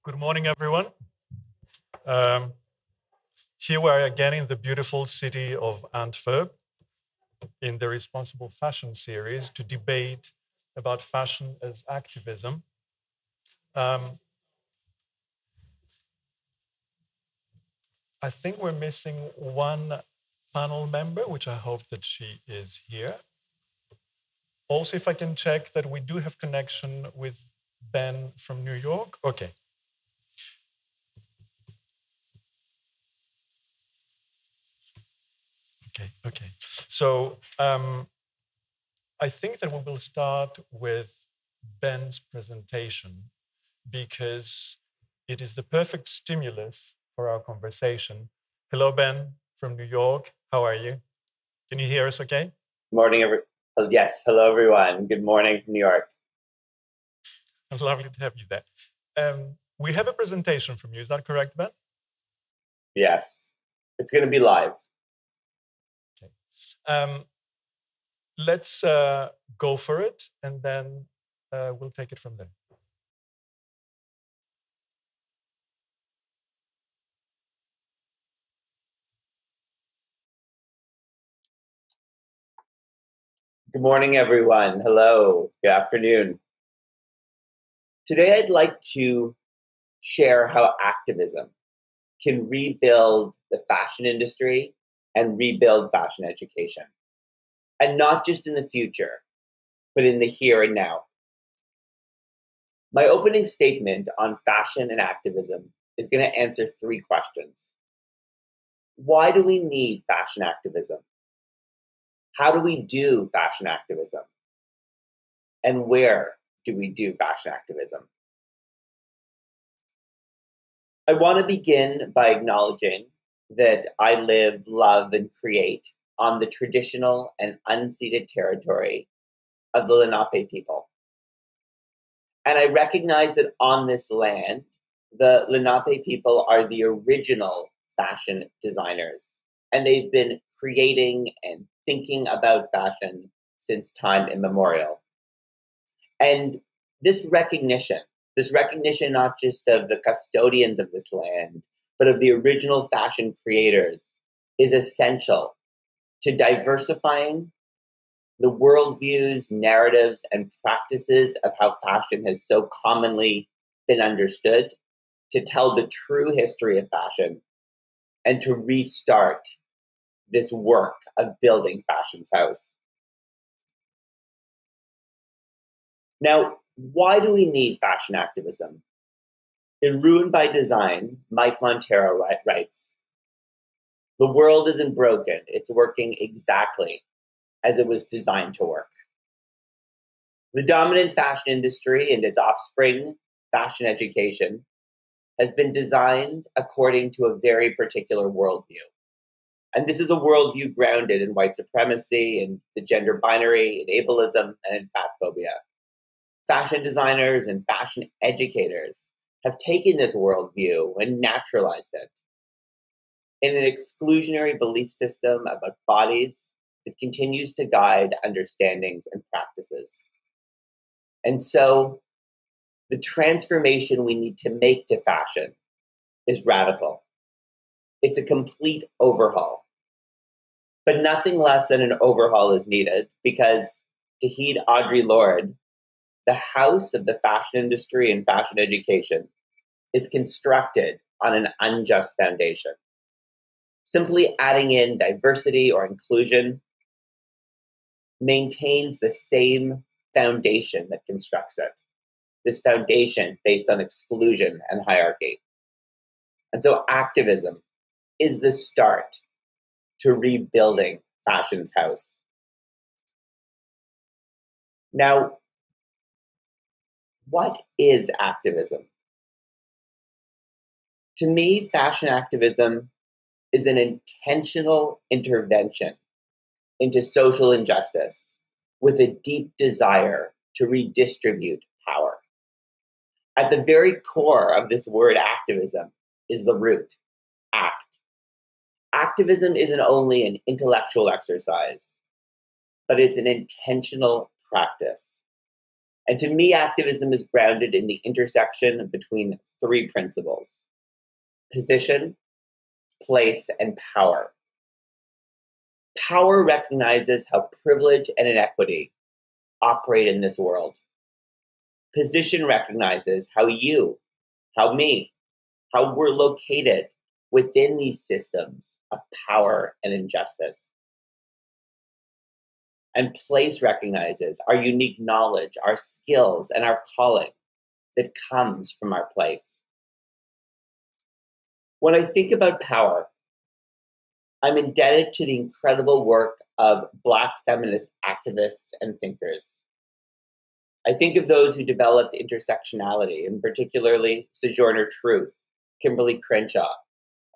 Good morning, everyone. Here we are again in the beautiful city of Antwerp in the Responsible Fashion series to debate about fashion as activism. I think we're missing one panel member, which I hope that she is here. Also, if I can check that we do have connection with Ben from New York. Okay. Okay. So I think that we will start with Ben's presentation because it is the perfect stimulus for our conversation. Hello, Ben from New York. How are you? Can you hear us okay? Morning, yes. Hello, everyone. Good morning from New York. It's lovely to have you there. We have a presentation from you. Is that correct, Ben? Yes. It's going to be live. Okay. Let's go for it, and then we'll take it from there. Good morning, everyone. Hello. Good afternoon. Today, I'd like to share how activism can rebuild the fashion industry and rebuild fashion education. And not just in the future, but in the here and now. My opening statement on fashion and activism is going to answer three questions. Why do we need fashion activism? How do we do fashion activism? And where do we do fashion activism? I want to begin by acknowledging that I live, love, and create on the traditional and unceded territory of the Lenape people. And I recognize that on this land, the Lenape people are the original fashion designers, and they've been creating and thinking about fashion since time immemorial. And this recognition not just of the custodians of this land, but of the original fashion creators, is essential to diversifying the worldviews, narratives, and practices of how fashion has so commonly been understood, to tell the true history of fashion, and to restart this work of building fashion's house. Now, why do we need fashion activism? In Ruined by Design, Mike Monteiro writes, "The world isn't broken, it's working exactly as it was designed to work." The dominant fashion industry and its offspring, fashion education, has been designed according to a very particular worldview. And this is a worldview grounded in white supremacy and the gender binary, in ableism, and in fat phobia. Fashion designers and fashion educators have taken this worldview and naturalized it in an exclusionary belief system about bodies that continues to guide understandings and practices. And so the transformation we need to make to fashion is radical. It's a complete overhaul. But nothing less than an overhaul is needed because, to heed Audre Lorde, the house of the fashion industry and fashion education is constructed on an unjust foundation. Simply adding in diversity or inclusion maintains the same foundation that constructs it. This foundation based on exclusion and hierarchy. And so activism is the start to rebuilding fashion's house. Now, what is activism? To me, fashion activism is an intentional intervention into social injustice with a deep desire to redistribute power. At the very core of this word activism is the root, act. Activism isn't only an intellectual exercise, but it's an intentional practice. And to me, activism is grounded in the intersection between three principles: position, place, and power. Power recognizes how privilege and inequity operate in this world. Position recognizes how you, how me, how we're located within these systems of power and injustice. And place recognizes our unique knowledge, our skills, and our calling that comes from our place. When I think about power, I'm indebted to the incredible work of Black feminist activists and thinkers. I think of those who developed intersectionality, and particularly Sojourner Truth, Kimberly Crenshaw,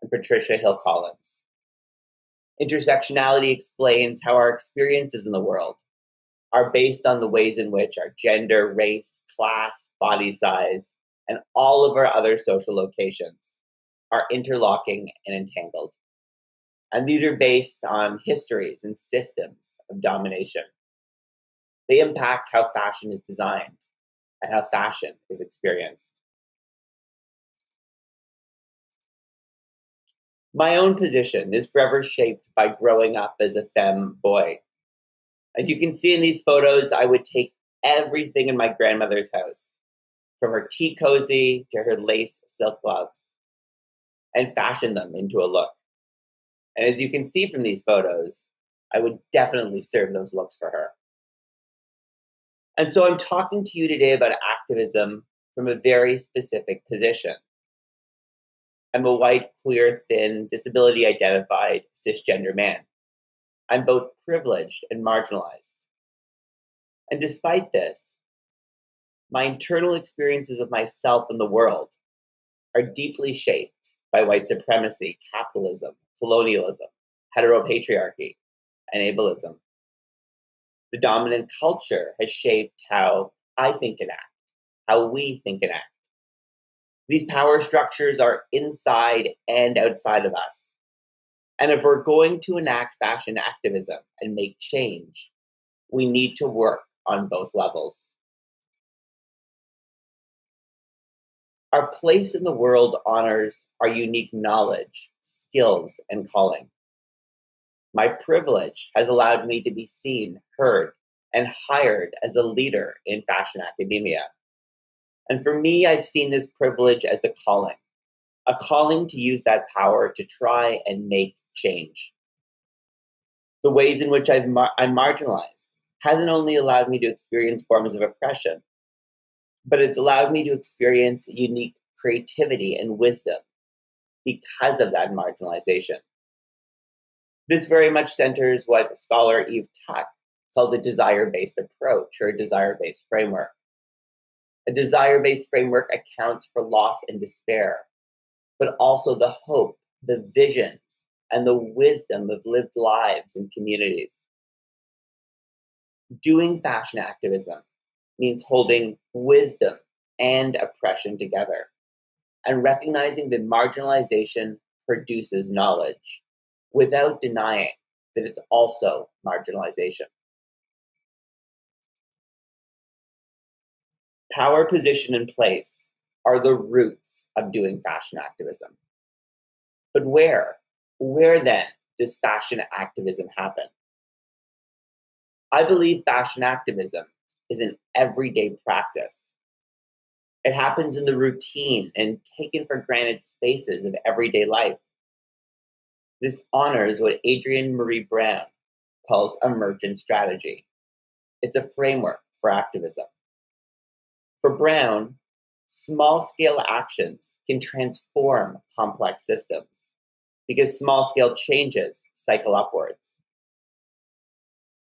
and Patricia Hill Collins. Intersectionality explains how our experiences in the world are based on the ways in which our gender, race, class, body size, and all of our other social locations are interlocking and entangled. And these are based on histories and systems of domination. They impact how fashion is designed and how fashion is experienced. My own position is forever shaped by growing up as a femme boy. As you can see in these photos, I would take everything in my grandmother's house, from her tea cozy to her lace silk gloves, and fashion them into a look. And as you can see from these photos, I would definitely serve those looks for her. And so I'm talking to you today about activism from a very specific position. I'm a white, queer, thin, disability-identified, cisgender man. I'm both privileged and marginalized. And despite this, my internal experiences of myself and the world are deeply shaped by white supremacy, capitalism, colonialism, heteropatriarchy, and ableism. The dominant culture has shaped how I think and act, how we think and act. These power structures are inside and outside of us. And if we're going to enact fashion activism and make change, we need to work on both levels. Our place in the world honors our unique knowledge, skills, and calling. My privilege has allowed me to be seen, heard, and hired as a leader in fashion academia. And for me, I've seen this privilege as a calling to use that power to try and make change. The ways in which I'm marginalized hasn't only allowed me to experience forms of oppression, but it's allowed me to experience unique creativity and wisdom because of that marginalization. This very much centers what scholar Eve Tuck calls a desire-based approach or a desire-based framework. A desire-based framework accounts for loss and despair, but also the hope, the visions, and the wisdom of lived lives and communities. Doing fashion activism means holding wisdom and oppression together and recognizing that marginalization produces knowledge without denying that it's also marginalization. Power, position, and place are the roots of doing fashion activism. But where then does fashion activism happen? I believe fashion activism is an everyday practice. It happens in the routine and taken for granted spaces of everyday life. This honors what Adrien Marie Brown calls emergent strategy. It's a framework for activism. For Brown, small-scale actions can transform complex systems because small-scale changes cycle upwards.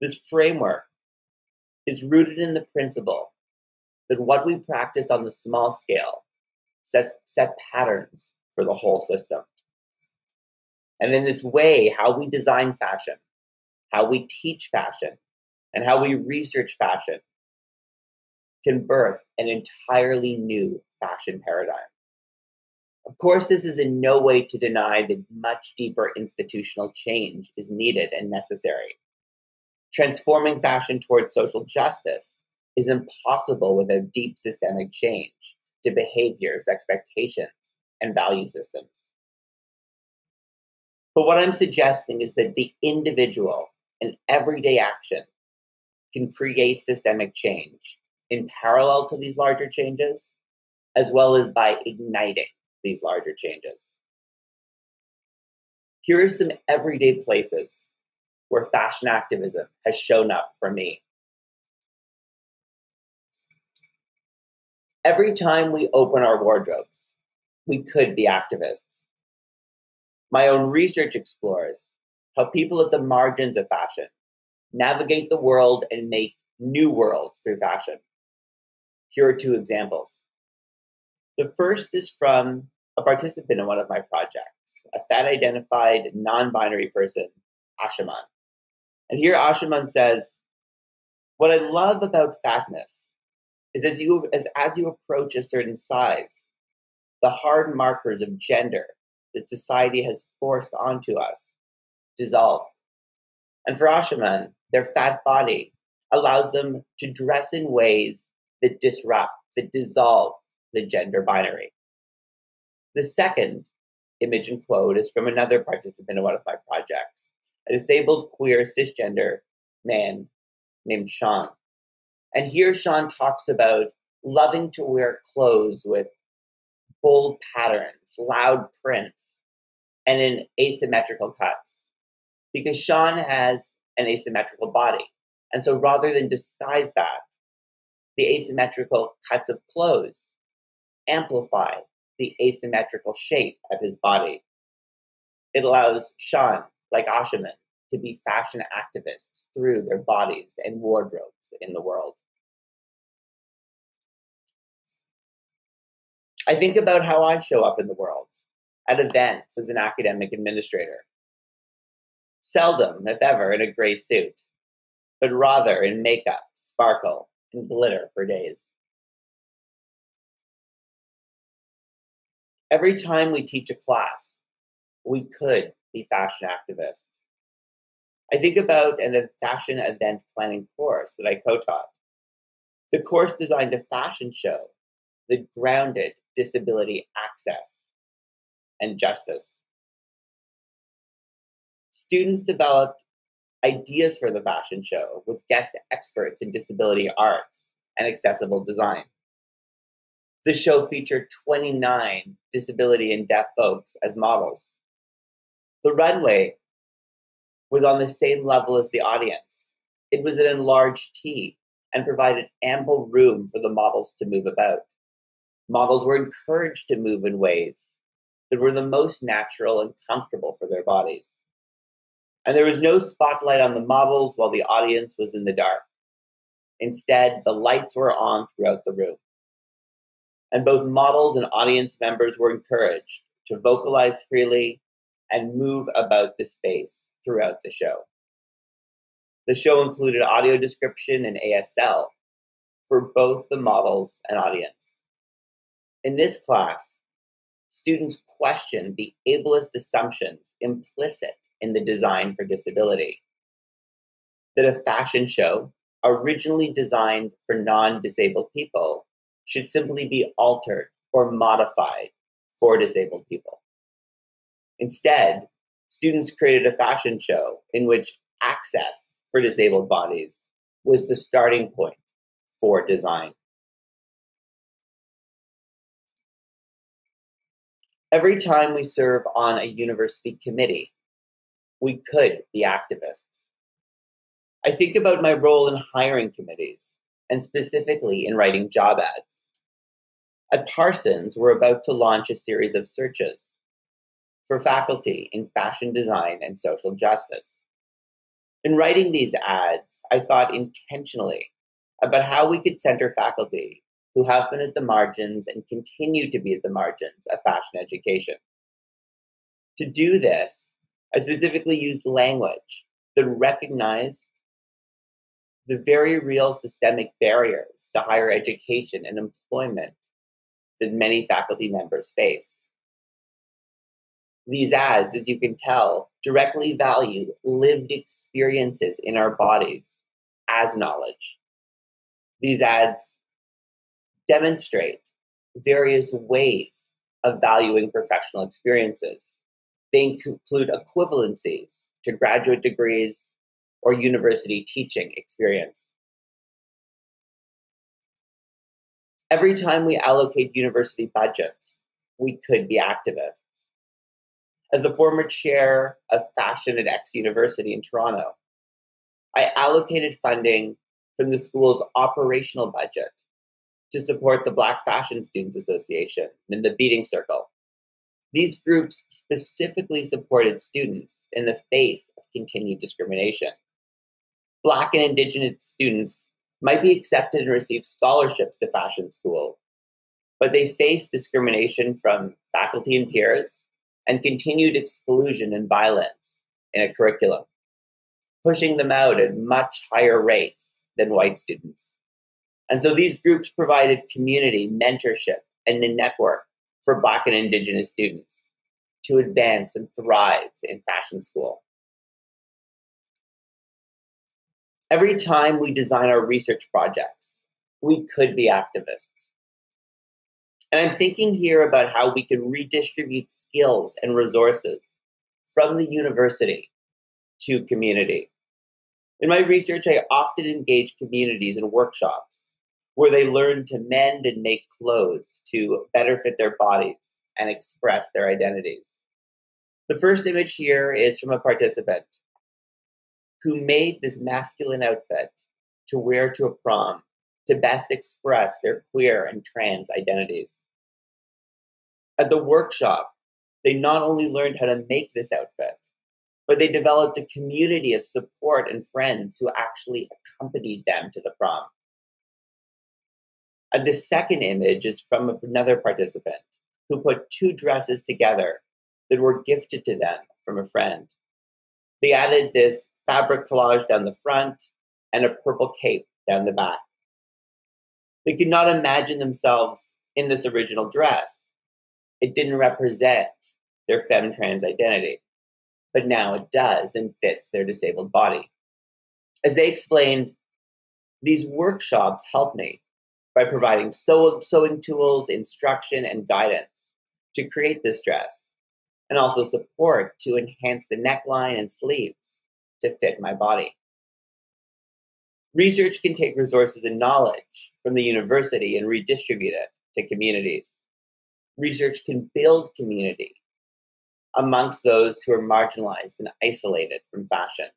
This framework is rooted in the principle that what we practice on the small scale set patterns for the whole system. And in this way, how we design fashion, how we teach fashion, and how we research fashion can birth an entirely new fashion paradigm. Of course, this is in no way to deny that much deeper institutional change is needed and necessary. Transforming fashion towards social justice is impossible without deep systemic change to behaviors, expectations, and value systems. But what I'm suggesting is that the individual and everyday action can create systemic change in parallel to these larger changes, as well as by igniting these larger changes. Here are some everyday places where fashion activism has shown up for me. Every time we open our wardrobes, we could be activists. My own research explores how people at the margins of fashion navigate the world and make new worlds through fashion. Here are two examples. The first is from a participant in one of my projects, a fat-identified, non-binary person, Ashaman. And here Ashaman says, "What I love about fatness is as you approach a certain size, the hard markers of gender that society has forced onto us dissolve. And for Ashaman, their fat body allows them to dress in ways that disrupt, that dissolve the gender binary." The second image and quote is from another participant in one of my projects, a disabled queer cisgender man named Sean. And here Sean talks about loving to wear clothes with bold patterns, loud prints, and in asymmetrical cuts, because Sean has an asymmetrical body. And so rather than disguise that, the asymmetrical cuts of clothes amplify the asymmetrical shape of his body. It allows Sean, like Ashaman, to be fashion activists through their bodies and wardrobes in the world. I think about how I show up in the world, at events as an academic administrator. Seldom, if ever, in a gray suit, but rather in makeup, sparkle, and glitter for days. Every time we teach a class, we could be fashion activists. I think about a fashion event planning course that I co-taught. The course designed a fashion show that grounded disability access and justice. Students developed ideas for the fashion show with guest experts in disability arts and accessible design. The show featured 29 disability and deaf folks as models. The runway was on the same level as the audience. It was an enlarged T and provided ample room for the models to move about. Models were encouraged to move in ways that were the most natural and comfortable for their bodies. And there was no spotlight on the models while the audience was in the dark. Instead, the lights were on throughout the room. And both models and audience members were encouraged to vocalize freely and move about the space throughout the show. The show included audio description and ASL for both the models and audience. In this class, students questioned the ableist assumptions implicit in the design for disability. That a fashion show originally designed for non-disabled people should simply be altered or modified for disabled people. Instead, students created a fashion show in which access for disabled bodies was the starting point for design. Every time we serve on a university committee, we could be activists. I think about my role in hiring committees, and specifically in writing job ads. At Parsons, we're about to launch a series of searches for faculty in fashion design and social justice. In writing these ads, I thought intentionally about how we could center faculty who have been at the margins and continue to be at the margins of fashion education. To do this, I specifically used language that recognized the very real systemic barriers to higher education and employment that many faculty members face. These ads, as you can tell, directly value lived experiences in our bodies as knowledge. These ads demonstrate various ways of valuing professional experiences. They include equivalencies to graduate degrees or university teaching experience. Every time we allocate university budgets, we could be activists. As the former chair of fashion at X University in Toronto, I allocated funding from the school's operational budget to support the Black Fashion Students Association and the Beating Circle. These groups specifically supported students in the face of continued discrimination. Black and Indigenous students might be accepted and receive scholarships to fashion school, but they face discrimination from faculty and peers and continued exclusion and violence in a curriculum, pushing them out at much higher rates than white students. And so these groups provided community, mentorship, and a network for Black and Indigenous students to advance and thrive in fashion school. Every time we design our research projects, we could be activists. And I'm thinking here about how we can redistribute skills and resources from the university to community. In my research, I often engage communities in workshops where they learn to mend and make clothes to better fit their bodies and express their identities. The first image here is from a participant who made this masculine outfit to wear to a prom to best express their queer and trans identities. At the workshop, they not only learned how to make this outfit, but they developed a community of support and friends who actually accompanied them to the prom. And the second image is from another participant who put two dresses together that were gifted to them from a friend. They added this fabric collage down the front and a purple cape down the back. They could not imagine themselves in this original dress. It didn't represent their femme-trans identity, but now it does and fits their disabled body. As they explained, these workshops helped me by providing sewing tools, instruction, and guidance to create this dress, and also support to enhance the neckline and sleeves to fit my body. Research can take resources and knowledge from the university and redistribute it to communities. Research can build community amongst those who are marginalized and isolated from fashion.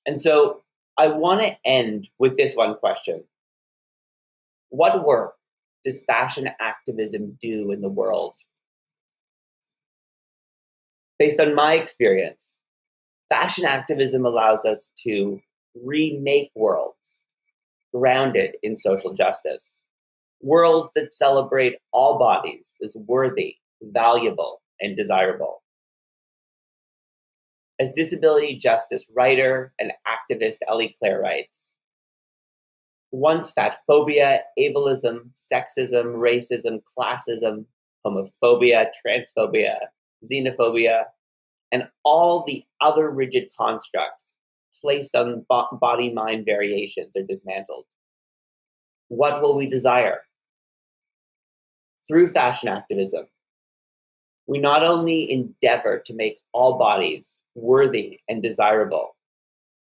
And so I want to end with this one question. What work does fashion activism do in the world? Based on my experience, fashion activism allows us to remake worlds grounded in social justice, worlds that celebrate all bodies as worthy, valuable, and desirable. As disability justice writer and activist Ellie Claire writes, once fat phobia, ableism, sexism, racism, classism, homophobia, transphobia, xenophobia, and all the other rigid constructs placed on body-mind variations are dismantled. What will we desire? Through fashion activism, we not only endeavor to make all bodies worthy and desirable,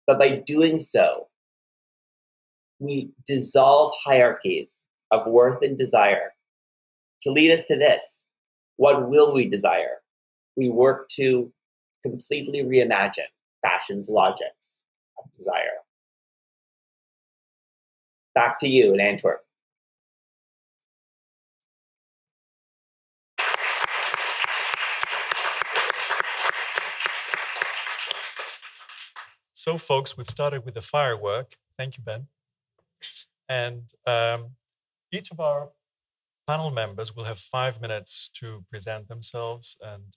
but by doing so, we dissolve hierarchies of worth and desire to lead us to this. What will we desire? We work to completely reimagine fashion's logics of desire. Back to you in Antwerp. So, folks, we've started with the firework. Thank you, Ben. And each of our panel members will have 5 minutes to present themselves and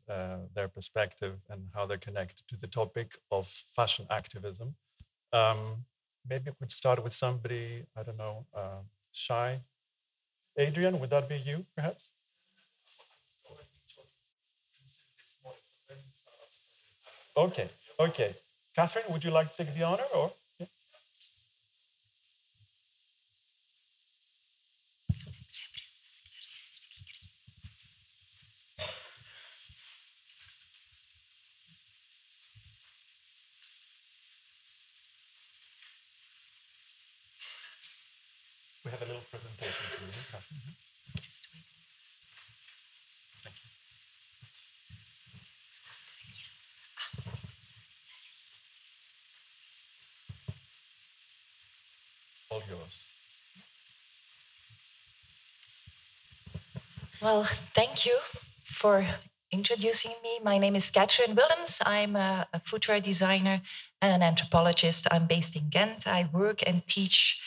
their perspective and how they're connected to the topic of fashion activism. Maybe we could start with somebody, I don't know, shy. Adrien, would that be you, perhaps? Okay. Catherine, would you like to take the honor? Or? Yeah. All yours. Well, thank you for introducing me. My name is Adrien Willems. I'm a footwear designer and an anthropologist. I'm based in Ghent. I work and teach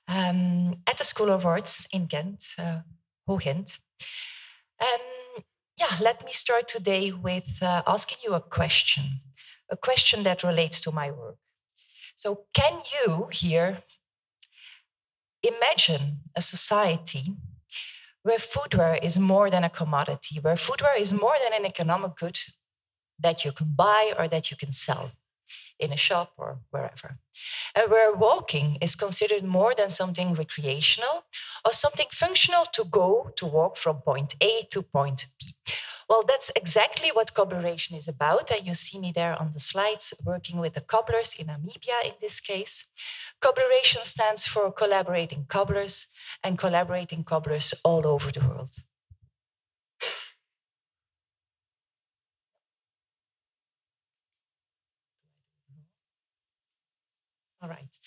at the School of Arts in Ghent, HoGent. Let me start today with asking you a question that relates to my work. So can you here imagine a society where footwear is more than a commodity, where footwear is more than an economic good that you can buy or that you can sell in a shop or wherever, and where walking is considered more than something recreational or something functional to walk from point A to point B? Well, that's exactly what collaboration is about. And you see me there on the slides working with the cobblers in Namibia in this case. Collaboration stands for collaborating cobblers and collaborating cobblers all over the world. All right.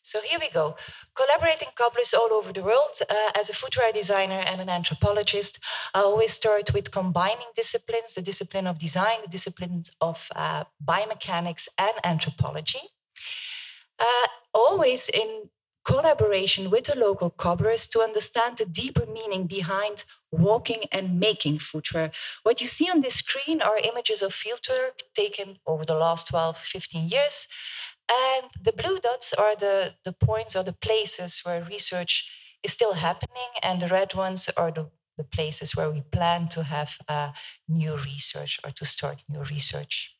So here we go. Collaborating cobblers all over the world. As a footwear designer and an anthropologist, I always start with combining disciplines, the discipline of design, the disciplines of biomechanics and anthropology. Always in collaboration with the local cobblers to understand the deeper meaning behind walking and making footwear. What you see on this screen are images of fieldwork taken over the last 12, 15 years. And the blue dots are the points or the places where research is still happening, and the red ones are the places where we plan to have new research or to start new research.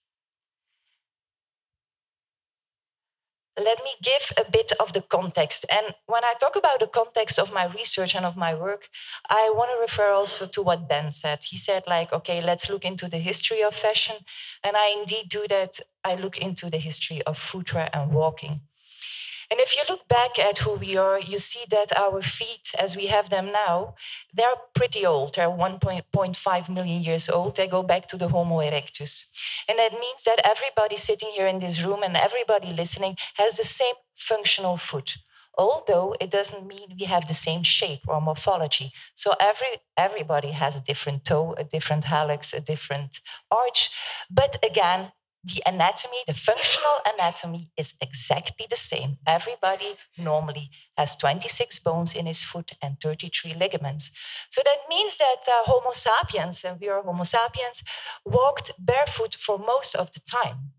Let me give a bit of the context. And when I talk about the context of my research and of my work, I want to refer also to what Ben said. He said, okay, let's look into the history of fashion. And I indeed do that. I look into the history of footwear and walking. And if you look back at who we are, you see that our feet, as we have them now, they're pretty old. They're 1.5 million years old. They go back to the Homo erectus. And that means that everybody sitting here in this room and everybody listening has the same functional foot, although it doesn't mean we have the same shape or morphology. So everybody has a different toe, a different hallux, a different arch. But again, the anatomy, the functional anatomy is exactly the same. Everybody normally has 26 bones in his foot and 33 ligaments. So that means that Homo sapiens, and we are Homo sapiens, walked barefoot for most of the time.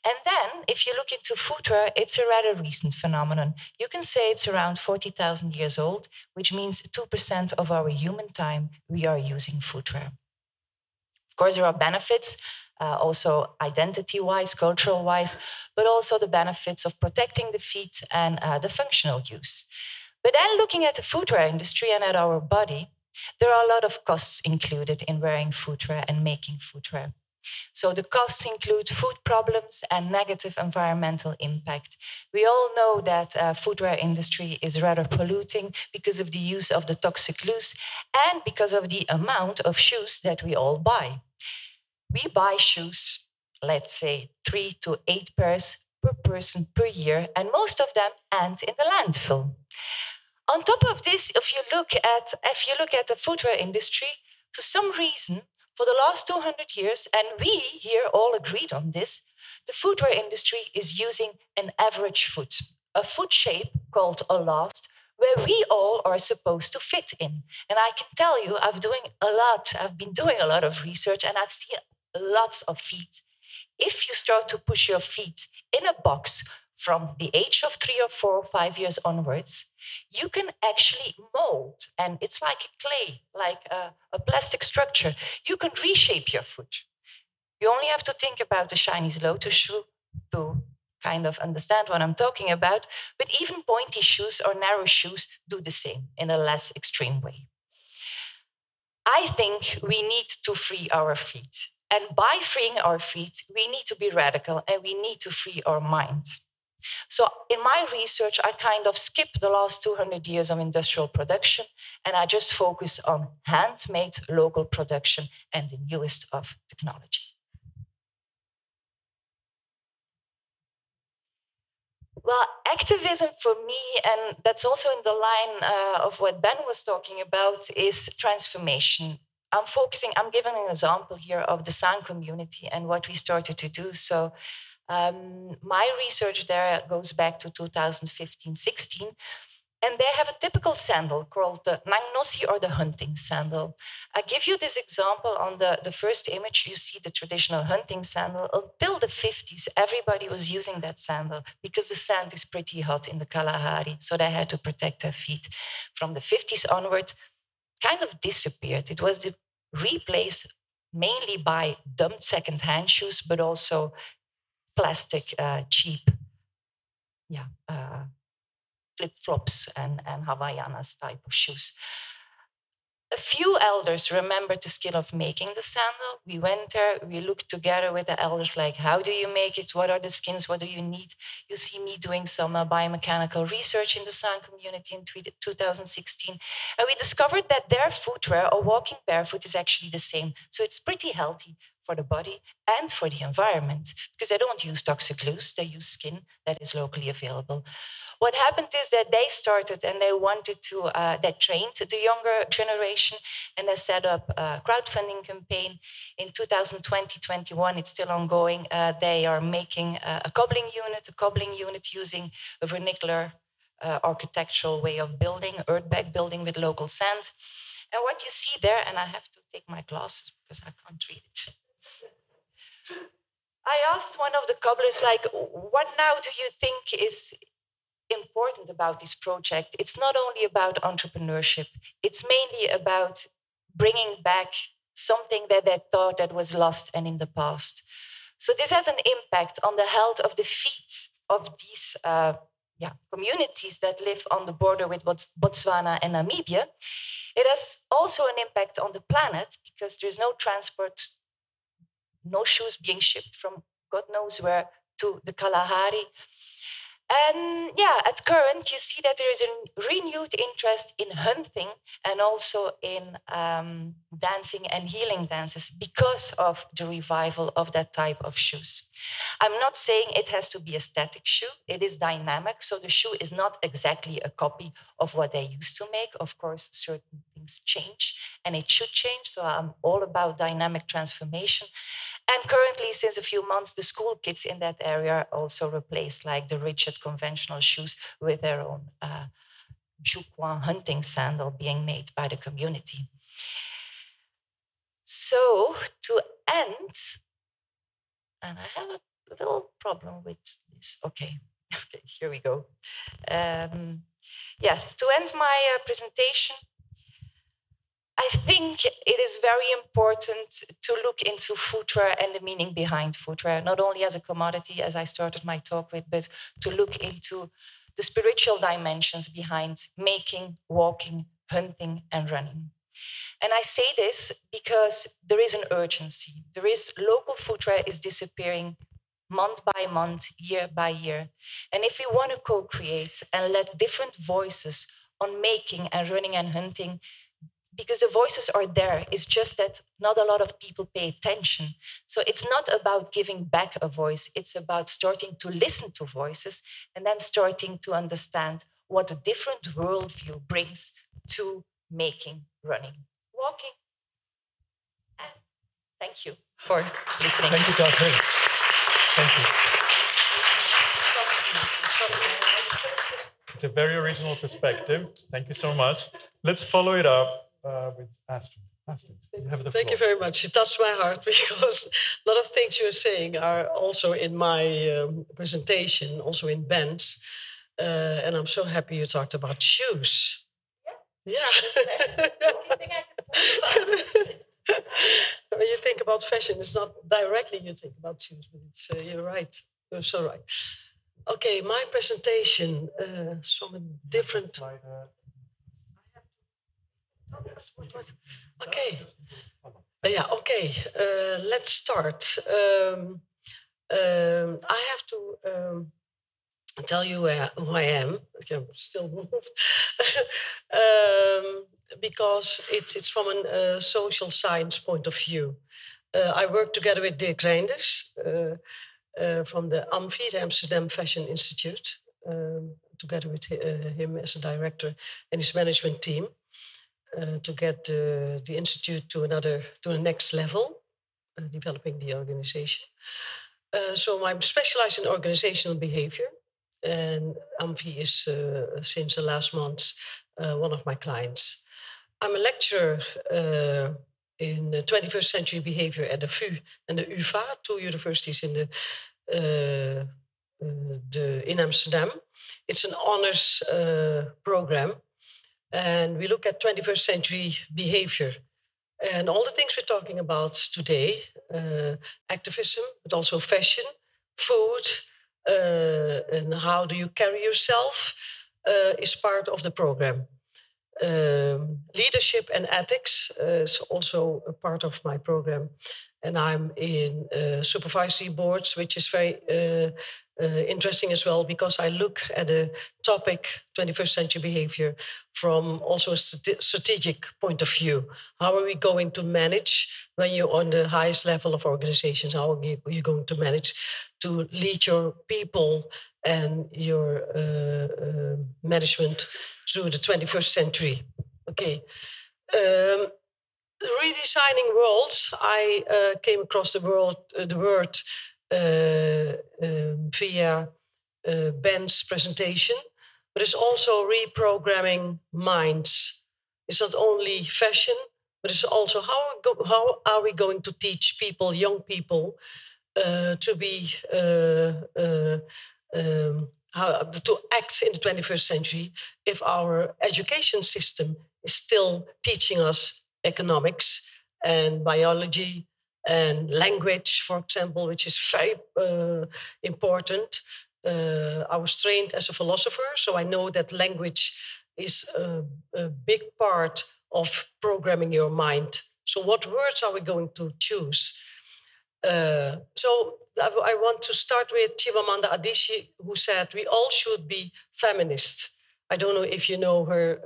And then, if you look into footwear, it's a rather recent phenomenon. You can say it's around 40,000 years old, which means 2% of our human time we are using footwear. Of course, there are benefits. Also identity-wise, cultural-wise, but also the benefits of protecting the feet and the functional use. But then looking at the footwear industry and at our body, there are a lot of costs included in wearing footwear and making footwear. So the costs include food problems and negative environmental impact. We all know that footwear industry is rather polluting because of the use of the toxic glues and because of the amount of shoes that we all buy. We buy shoes, let's say 3 to 8 pairs per person per year, and most of them end in the landfill. On top of this, if you look at the footwear industry, for some reason, for the last 200 years, and we here all agreed on this, the footwear industry is using an average foot, a foot shape called a last, where we all are supposed to fit in. And I can tell you, I've been doing a lot of research, and I've seen lots of feet. If you start to push your feet in a box from the age of 3 or 4 or 5 years onwards, you can actually mold, and it's like a clay, like a plastic structure. You can reshape your foot. You only have to think about the Chinese lotus shoe to kind of understand what I'm talking about, but even pointy shoes or narrow shoes do the same in a less extreme way. I think we need to free our feet. And by freeing our feet, we need to be radical and we need to free our mind. So in my research, I kind of skip the last 200 years of industrial production, and I just focus on handmade local production and the newest of technology. Well, activism for me, and that's also in the line of what Ben was talking about, is transformation. I'm giving an example here of the sound community and what we started to do. So my research there goes back to 2015-16. And they have a typical sandal called the Nangnosi or the hunting sandal. I give you this example on the first image. You see the traditional hunting sandal. Until the 50s, everybody was using that sandal because the sand is pretty hot in the Kalahari. So they had to protect their feet. From the 50s onward, kind of disappeared. It was replaced mainly by dumped second-hand shoes, but also plastic, cheap, flip-flops and Havaianas type of shoes. A few elders remembered the skill of making the sandal. We went there, we looked together with the elders, like, how do you make it? What are the skins? What do you need? You see me doing some biomechanical research in the sound community in 2016. And we discovered that their footwear or walking barefoot is actually the same. So it's pretty healthy for the body and for the environment, because they don't use toxic glues, they use skin that is locally available. What happened is that they started and they wanted to, they trained the younger generation, and they set up a crowdfunding campaign in 2020-21. It's still ongoing. They are making a cobbling unit using a vernacular architectural way of building, earthbag building with local sand. And what you see there, and I have to take my glasses because I can't read it. I asked one of the cobblers, like, what now do you think is important about this project? It's not only about entrepreneurship. It's mainly about bringing back something that they thought that was lost and in the past. So this has an impact on the health of the feet of these communities that live on the border with Botswana and Namibia. It has also an impact on the planet because there's no transport, no shoes being shipped from God knows where to the Kalahari. And at current, you see that there is a renewed interest in hunting and also in dancing and healing dances because of the revival of that type of shoes. I'm not saying it has to be a static shoe. It is dynamic. So the shoe is not exactly a copy of what they used to make. Of course, certain things change and it should change. So I'm all about dynamic transformation. And currently, since a few months, the school kids in that area also replace like the rigid conventional shoes with their own Juquan hunting sandal being made by the community. So to end, and I have a little problem with this. Okay, here we go. To end my presentation, I think it is very important to look into footwear and the meaning behind footwear, not only as a commodity, as I started my talk with, but to look into the spiritual dimensions behind making, walking, hunting, and running. And I say this because there is an urgency. Local footwear is disappearing month by month, year by year. And if we want to co-create and let different voices on making and running and hunting, because the voices are there, it's just that not a lot of people pay attention. So it's not about giving back a voice, it's about starting to listen to voices and then starting to understand what a different worldview brings to making, running, walking. And thank you for listening. Thank you, Catherine. Thank you. It's a very original perspective. Thank you so much. Let's follow it up with Astrid. Astrid, you have the floor. Thank you very much. You touched my heart because a lot of things you're saying are also in my presentation, also in Ben's. And I'm so happy you talked about shoes. Yeah. When you think about fashion, it's not directly you think about shoes, but it's, you're right. You're so right. Okay, my presentation is from a different... Okay. Okay. Let's start. I have to tell you who I am. I'm still moved. Because it's from a social science point of view. I work together with Dirk Reinders from the AMFI, the Amsterdam Fashion Institute. together with him as a director and his management team, to get the institute to the next level, developing the organization. So I'm specialized in organizational behavior, and AMFI is since the last month one of my clients. I'm a lecturer in 21st century behavior at the VU and the UvA, two universities in in Amsterdam. It's an honors program, and we look at 21st century behavior and all the things we're talking about today, activism, but also fashion, food, and how do you carry yourself is part of the program. Leadership and ethics is also a part of my program. And I'm in supervisory boards, which is very interesting as well, because I look at the topic 21st century behavior from also a strategic point of view. How are we going to manage when you're on the highest level of organizations? How are you going to manage to lead your people and your management through the 21st century? Okay. Redesigning worlds. I came across the word via Ben's presentation, but it's also reprogramming minds. It's not only fashion, but it's also how are we going to teach people, young people, to be how to act in the 21st century if our education system is still teaching us economics and biology and language, for example, which is very important. I was trained as a philosopher, so I know that language is a big part of programming your mind. So what words are we going to choose? So I want to start with Chimamanda Adichie, who said, we all should be feminists. I don't know if you know her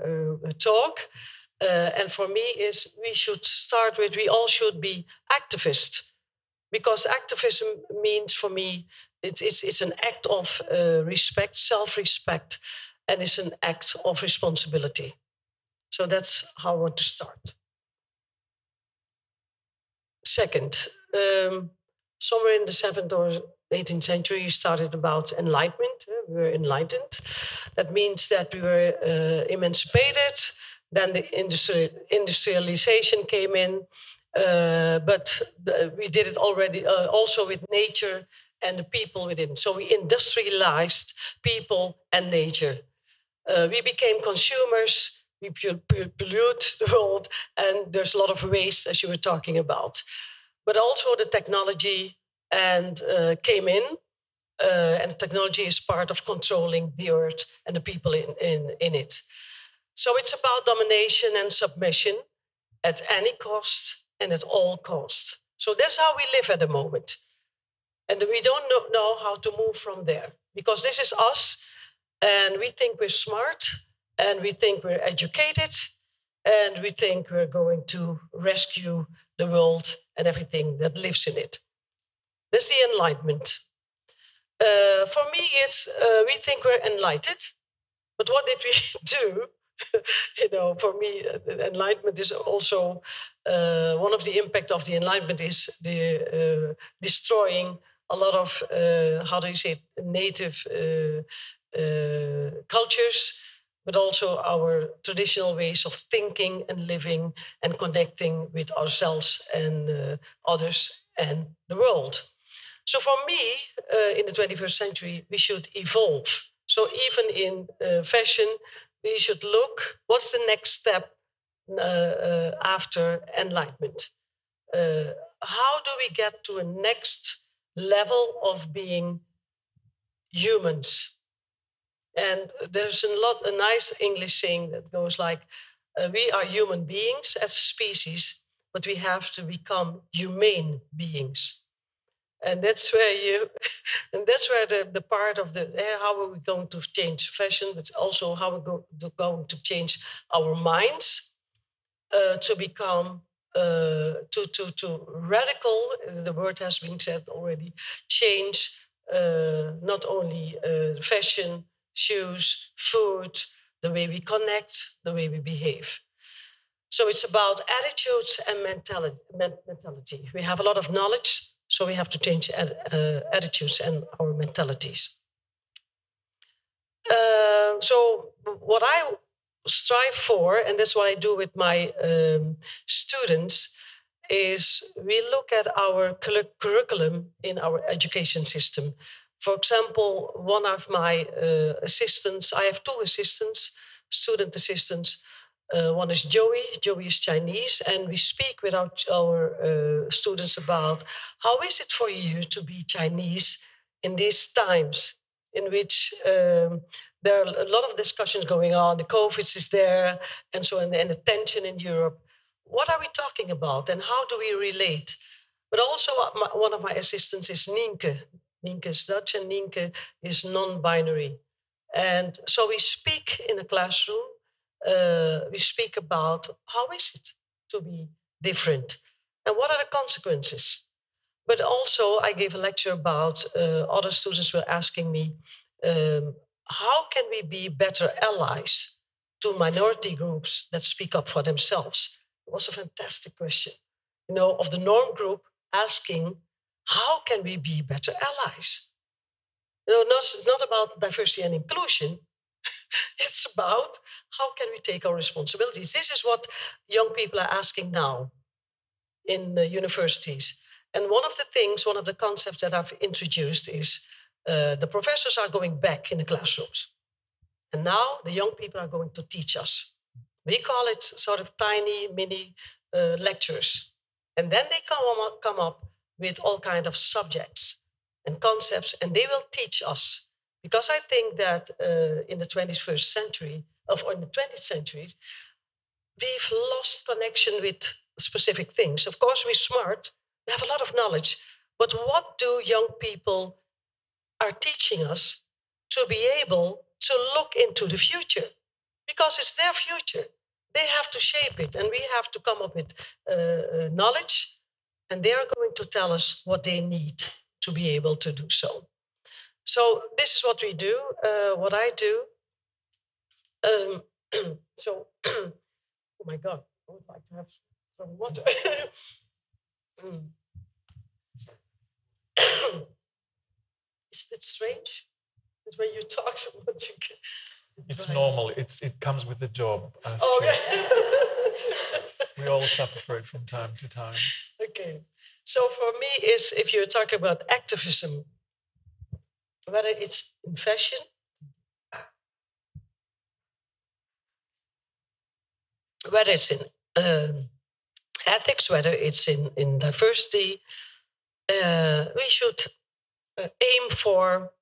talk. And for me, we should start with we all should be activists, because activism means for me it's an act of respect, self-respect, and it's an act of responsibility. So that's how I want to start. Second, somewhere in the 7th or 18th century, we started about enlightenment. We were enlightened. That means that we were emancipated. Then the industrialization came in, but we did it already also with nature and the people within. So we industrialized people and nature. We became consumers, we pollute the world, and there's a lot of waste, as you were talking about. But also the technology came in, and the technology is part of controlling the earth and the people in it. So it's about domination and submission at any cost and at all costs. So that's how we live at the moment. And we don't know how to move from there, because this is us, and we think we're smart, and we think we're educated, and we think we're going to rescue the world and everything that lives in it. That's the enlightenment. For me, it's we think we're enlightened, but what did we do? For me, enlightenment is also one of the impact of the enlightenment is the destroying a lot of how do you say it, native cultures, but also our traditional ways of thinking and living and connecting with ourselves and others and the world. So for me, in the 21st century, we should evolve. So even in fashion, we should look, what's the next step after enlightenment? How do we get to a next level of being humans? And there's a nice English saying that goes like, we are human beings as a species, but we have to become humane beings. And that's where the part of how are we going to change fashion, but also how we're going to change our minds to become to radical. The word has been said already. Change not only fashion, shoes, food, the way we connect, the way we behave. So it's about attitudes and mentality. We have a lot of knowledge, so we have to change attitudes and our mentalities. So what I strive for, and that's what I do with my students, is we look at our curriculum in our education system. For example, one of my assistants, I have two assistants, student assistants. One is Joey. Joey is Chinese, and we speak with our students about how is it for you to be Chinese in these times in which there are a lot of discussions going on. The COVID is there, and so and the tension in Europe. What are we talking about, and how do we relate? But also, one of my assistants is Nienke. Nienke is Dutch, and Nienke is non-binary. And so we speak in a classroom. We speak about how is it to be different, and what are the consequences. But also, I gave a lecture about other students were asking me, how can we be better allies to minority groups that speak up for themselves? It was a fantastic question, of the norm group asking, how can we be better allies? It's not about diversity and inclusion. It's about how can we take our responsibilities. This is what young people are asking now in the universities. And one of the concepts that I've introduced is the professors are going back in the classrooms. And now the young people are going to teach us. We call it sort of tiny mini lectures. And then they come up with all kinds of subjects and concepts, and they will teach us. Because I think that in the 21st century, or in the 20th century, we've lost connection with specific things. Of course, we're smart, we have a lot of knowledge, but what do young people are teaching us to be able to look into the future? Because it's their future. They have to shape it, and we have to come up with knowledge, and they are going to tell us what they need to be able to do so. So this is what we do, what I do. So, oh my God, I would like to have some water. Is it strange? It's when you talk so much. It's normal. It comes with the job. Oh, yeah. We all suffer for it from time to time. Okay. So for me, if you're talking about activism, whether it's in fashion, whether it's in ethics, whether it's in diversity, we should aim for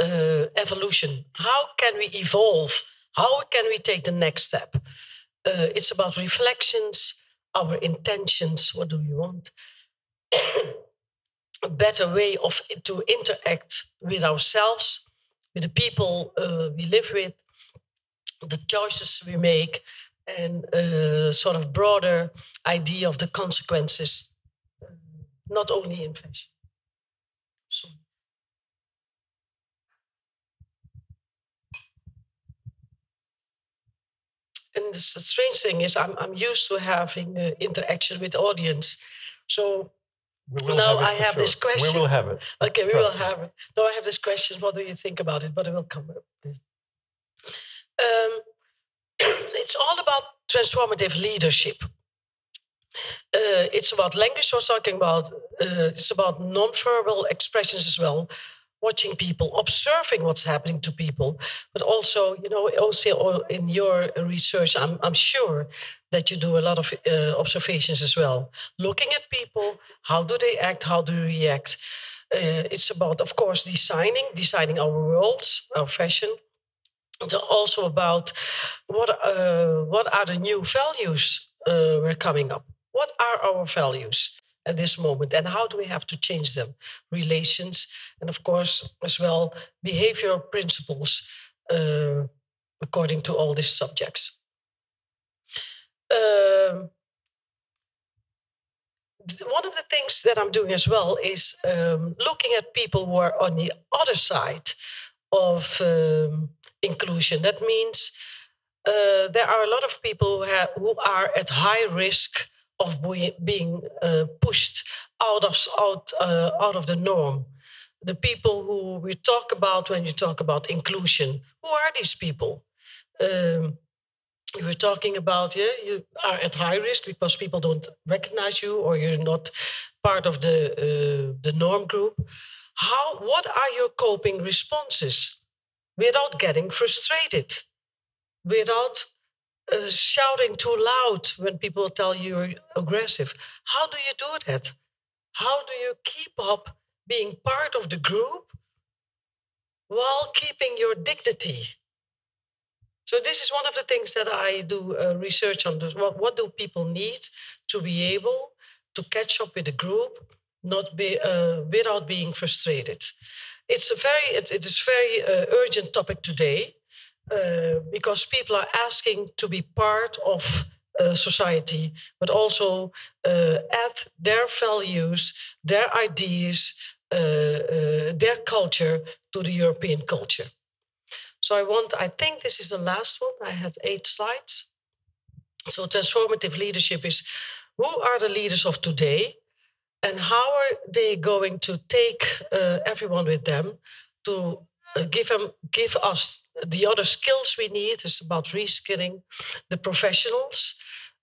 evolution. How can we evolve? How can we take the next step? It's about reflections, our intentions. What do we want? A better way to interact with ourselves, with the people we live with, the choices we make, and sort of broader idea of the consequences, not only in fashion. So. And the strange thing is, I'm used to having interaction with the audience. So now I have this question. We will have it. Okay, we will have it. Now I have this question. What do you think about it? But it will come up. It's all about transformative leadership. It's about language I was talking about. It's about non-verbal expressions as well. Watching people, observing what's happening to people, but also, also in your research, I'm sure that you do a lot of observations as well. Looking at people, how do they act, how do they react? It's about, of course, designing our worlds, our fashion. It's also about what are the new values we're coming up. What are our values at this moment, and how do we have to change them? Relations, and of course, as well, behavioral principles according to all these subjects. One of the things that I'm doing as well is looking at people who are on the other side of inclusion. That means there are a lot of people who are at high risk of being pushed out of the norm. The people who we talk about when you talk about inclusion, who are these people? You were talking about, you are at high risk because people don't recognize you or you're not part of the norm group. What are your coping responses without getting frustrated, without shouting too loud when people tell you you're aggressive? How do you do that? How do you keep up being part of the group while keeping your dignity? So this is one of the things that I do research on. What do people need to be able to catch up with the group, without being frustrated? It's a very urgent topic today because people are asking to be part of society, but also add their values, their ideas, their culture to the European culture. So I think this is the last one. I had 8 slides. So transformative leadership is, who are the leaders of today and how are they going to take everyone with them to give us the other skills we need? It's about reskilling the professionals,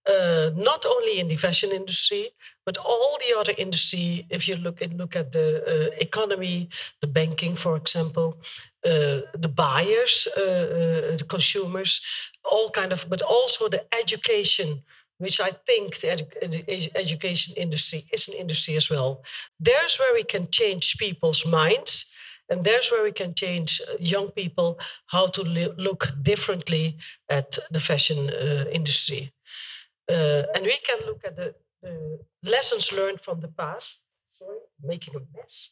not only in the fashion industry, but all the other industry. If you look at the economy, the banking, for example, the buyers, the consumers, all kind of, but also the education, which I think the education industry is an industry as well. There's where we can change people's minds, and there's where we can change young people how to look differently at the fashion industry. And we can look at the lessons learned from the past. Sorry, making a mess.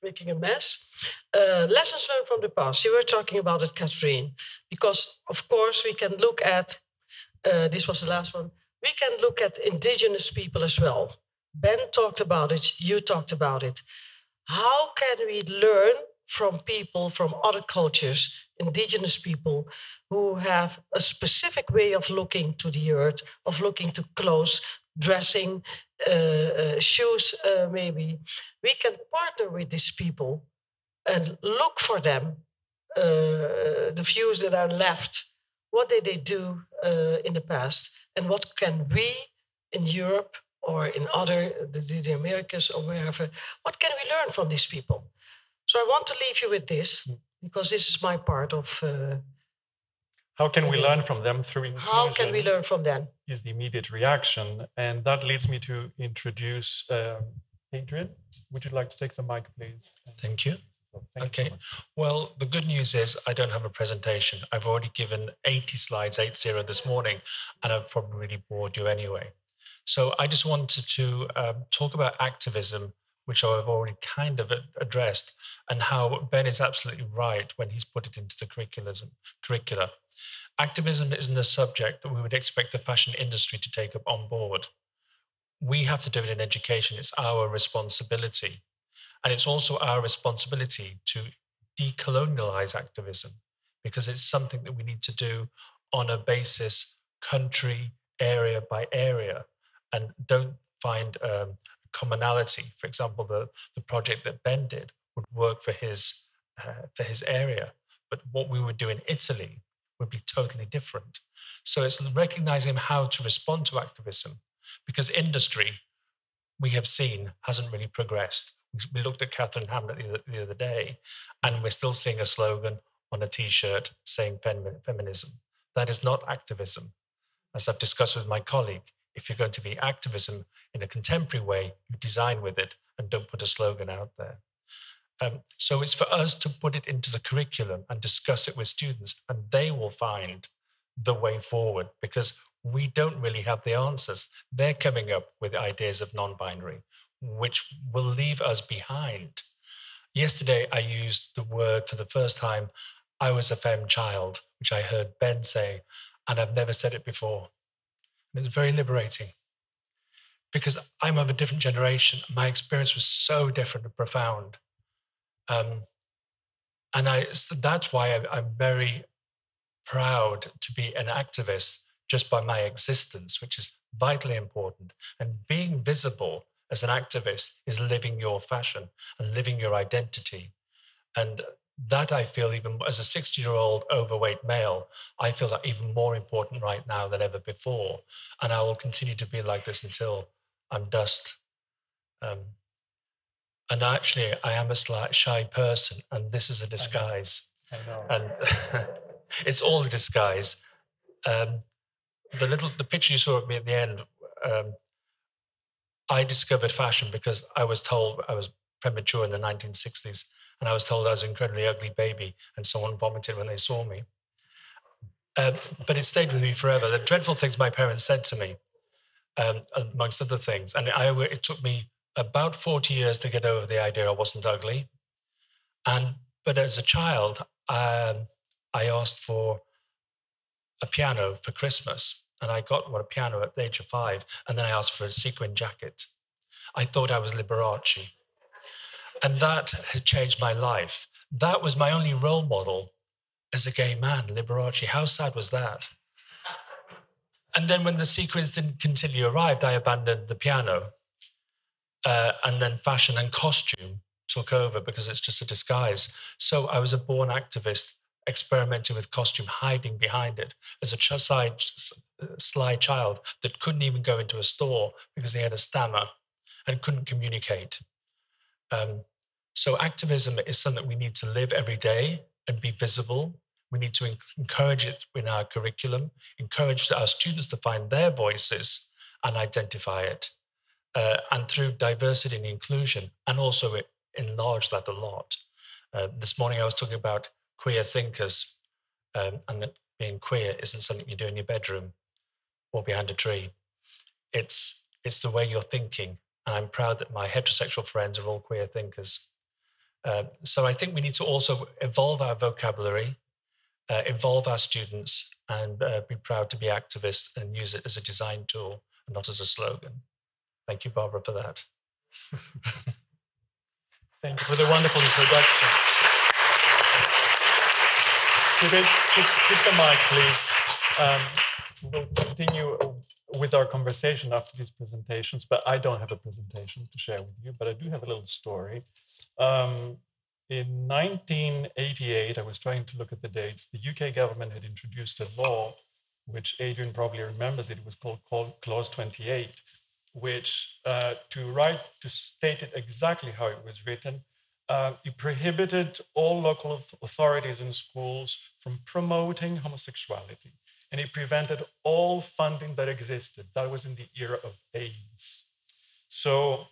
Making a mess. Lessons learned from the past. You were talking about it, Adrien, because of course we can look at, this was the last one, we can look at indigenous people as well. Ben talked about it, you talked about it. How can we learn from people from other cultures, indigenous people, who have a specific way of looking to the earth, of looking to clothes, dressing, shoes, maybe. We can partner with these people and look for them, the views that are left. What did they do in the past? And what can we in Europe or in the Americas or wherever, what can we learn from these people? So I want to leave you with this, because this is my part of... how can we learn from them through inclusion? How can we learn from them? Is the immediate reaction. And that leads me to introduce Adrien. Would you like to take the mic, please? Thank you. Thank you. Well, the good news is I don't have a presentation. I've already given 80 slides, 80 this morning, and I've probably really bored you anyway. So I just wanted to talk about activism, which I've already kind of addressed, and how Ben is absolutely right when he's put it into the curricula. Activism isn't a subject that we would expect the fashion industry to take up on board. We have to do it in education. It's our responsibility. And it's also our responsibility to decolonialize activism, because it's something that we need to do on a basis, country, area by area, and don't find commonality. For example, the project that Ben did would work for his area, but what we would do in Italy would be totally different. So it's recognizing how to respond to activism, because industry, we have seen, hasn't really progressed. We looked at Catherine Hamlet the other day, and we're still seeing a slogan on a T-shirt saying feminism. That is not activism. As I've discussed with my colleague, if you're going to be activism in a contemporary way, you design with it and don't put a slogan out there. So it's for us to put it into the curriculum and discuss it with students, and they will find the way forward, because we don't really have the answers. They're coming up with ideas of non-binary, which will leave us behind. Yesterday, I used the word for the first time, I was a femme child, which I heard Ben say, and I've never said it before. And it's very liberating, because I'm of a different generation. My experience was so different and profound. And that's why I'm very proud to be an activist just by my existence, which is vitally important. And being visible as an activist is living your fashion and living your identity. And that I feel, even as a 60-year-old overweight male, I feel that even more important right now than ever before. And I will continue to be like this until I'm dust. And actually, I am a shy person, and this is a disguise. I know. And it's all a disguise. The picture you saw of me at the end, I discovered fashion because I was told I was premature in the 1960s, and I was told I was an incredibly ugly baby, and someone vomited when they saw me. But it stayed with me forever. The dreadful things my parents said to me, amongst other things, and it took me about 40 years to get over the idea I wasn't ugly. But as a child, I asked for a piano for Christmas, and I got a piano at the age of 5, and then I asked for a sequin jacket. I thought I was Liberace. And that has changed my life. That was my only role model as a gay man, Liberace. How sad was that? And then when the sequins didn't continue arrived, I abandoned the piano. And then fashion and costume took over because it's just a disguise. So I was a born activist, experimenting with costume, hiding behind it as a sly child that couldn't even go into a store because they had a stammer and couldn't communicate. So activism is something we need to live every day and be visible. We need to encourage it in our curriculum, encourage our students to find their voices and identify it. And through diversity and inclusion, and also enlarge that a lot. This morning I was talking about queer thinkers, and that being queer isn't something you do in your bedroom or behind a tree. It's the way you're thinking, and I'm proud that my heterosexual friends are all queer thinkers. So I think we need to also evolve our vocabulary, involve our students, and be proud to be activists and use it as a design tool and not as a slogan. Thank you, Barbara, for that. Thank you for the wonderful introduction. Keep the mic, please. We'll continue with our conversation after these presentations, but I don't have a presentation to share with you, but I do have a little story. In 1988, I was trying to look at the dates. The UK government had introduced a law, which Adrien probably remembers. It was called Clause 28, which to state it exactly how it was written, it prohibited all local authorities and schools from promoting homosexuality. And it prevented all funding that existed. That was in the era of AIDS. So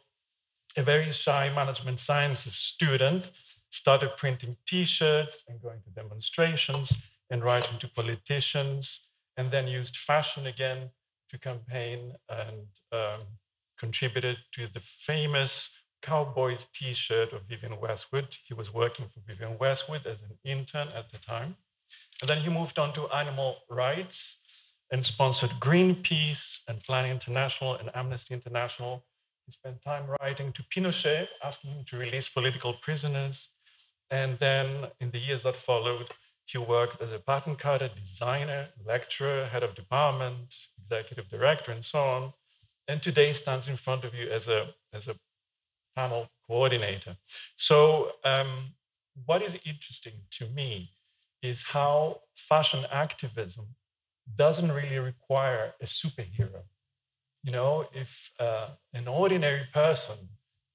a very shy management sciences student started printing T-shirts and going to demonstrations and writing to politicians, and then used fashion again to campaign and contributed to the famous Cowboys T-shirt of Vivienne Westwood. He was working for Vivienne Westwood as an intern at the time. And then he moved on to animal rights and sponsored Greenpeace and Plan International and Amnesty International. He spent time writing to Pinochet, asking him to release political prisoners. And then in the years that followed, he worked as a pattern cutter, designer, lecturer, head of department, executive director, and so on. And today stands in front of you as a panel coordinator. So what is interesting to me is how fashion activism doesn't really require a superhero. You know, if an ordinary person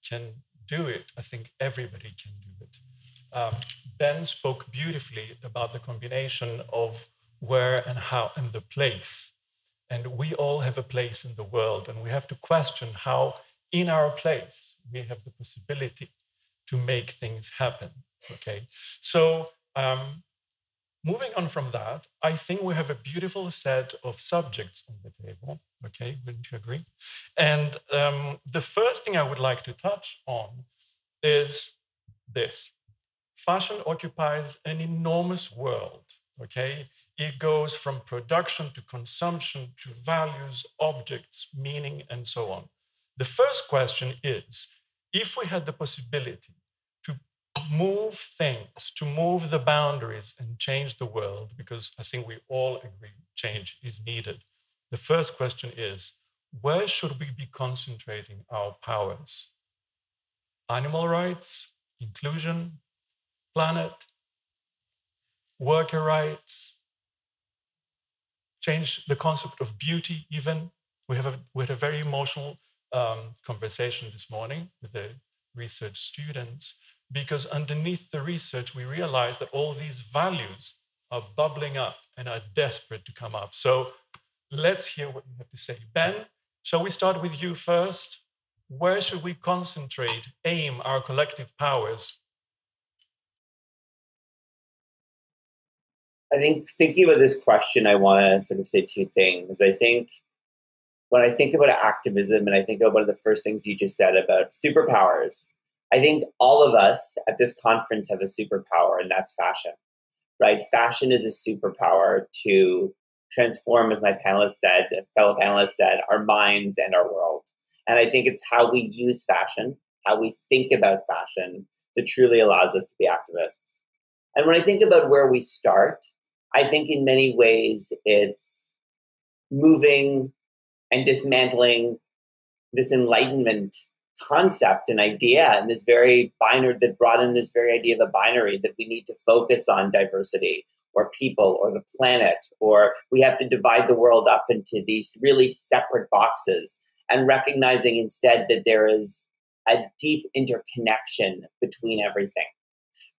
can do it, I think everybody can do it. Ben spoke beautifully about the combination of where and how and the place. And we all have a place in the world, and we have to question how in our place we have the possibility to make things happen, okay? So moving on from that, I think we have a beautiful set of subjects on the table, okay? Wouldn't you agree? And the first thing I would like to touch on is this. Fashion occupies an enormous world, okay? It goes from production to consumption to values, objects, meaning, and so on. The first question is, if we had the possibility to move things, to move the boundaries and change the world, because I think we all agree change is needed. The first question is, where should we be concentrating our powers? Animal rights, inclusion, planet, worker rights, change the concept of beauty even. We had a very emotional conversation this morning with the research students, because underneath the research, we realized that all these values are bubbling up and are desperate to come up. So let's hear what you have to say. Ben, shall we start with you first? Where should we concentrate, aim our collective powers? I think thinking about this question, I want to sort of say two things. I think when I think about activism, and I think about one of the first things you just said about superpowers, I think all of us at this conference have a superpower, and that's fashion, right? Fashion is a superpower to transform, as my fellow panelist said, our minds and our world. And I think it's how we use fashion, how we think about fashion, that truly allows us to be activists. And when I think about where we start, I think in many ways it's moving and dismantling this Enlightenment concept and idea, and this very binary that brought in this very idea of a binary, that we need to focus on diversity or people or the planet, or we have to divide the world up into these really separate boxes, and recognizing instead that there is a deep interconnection between everything,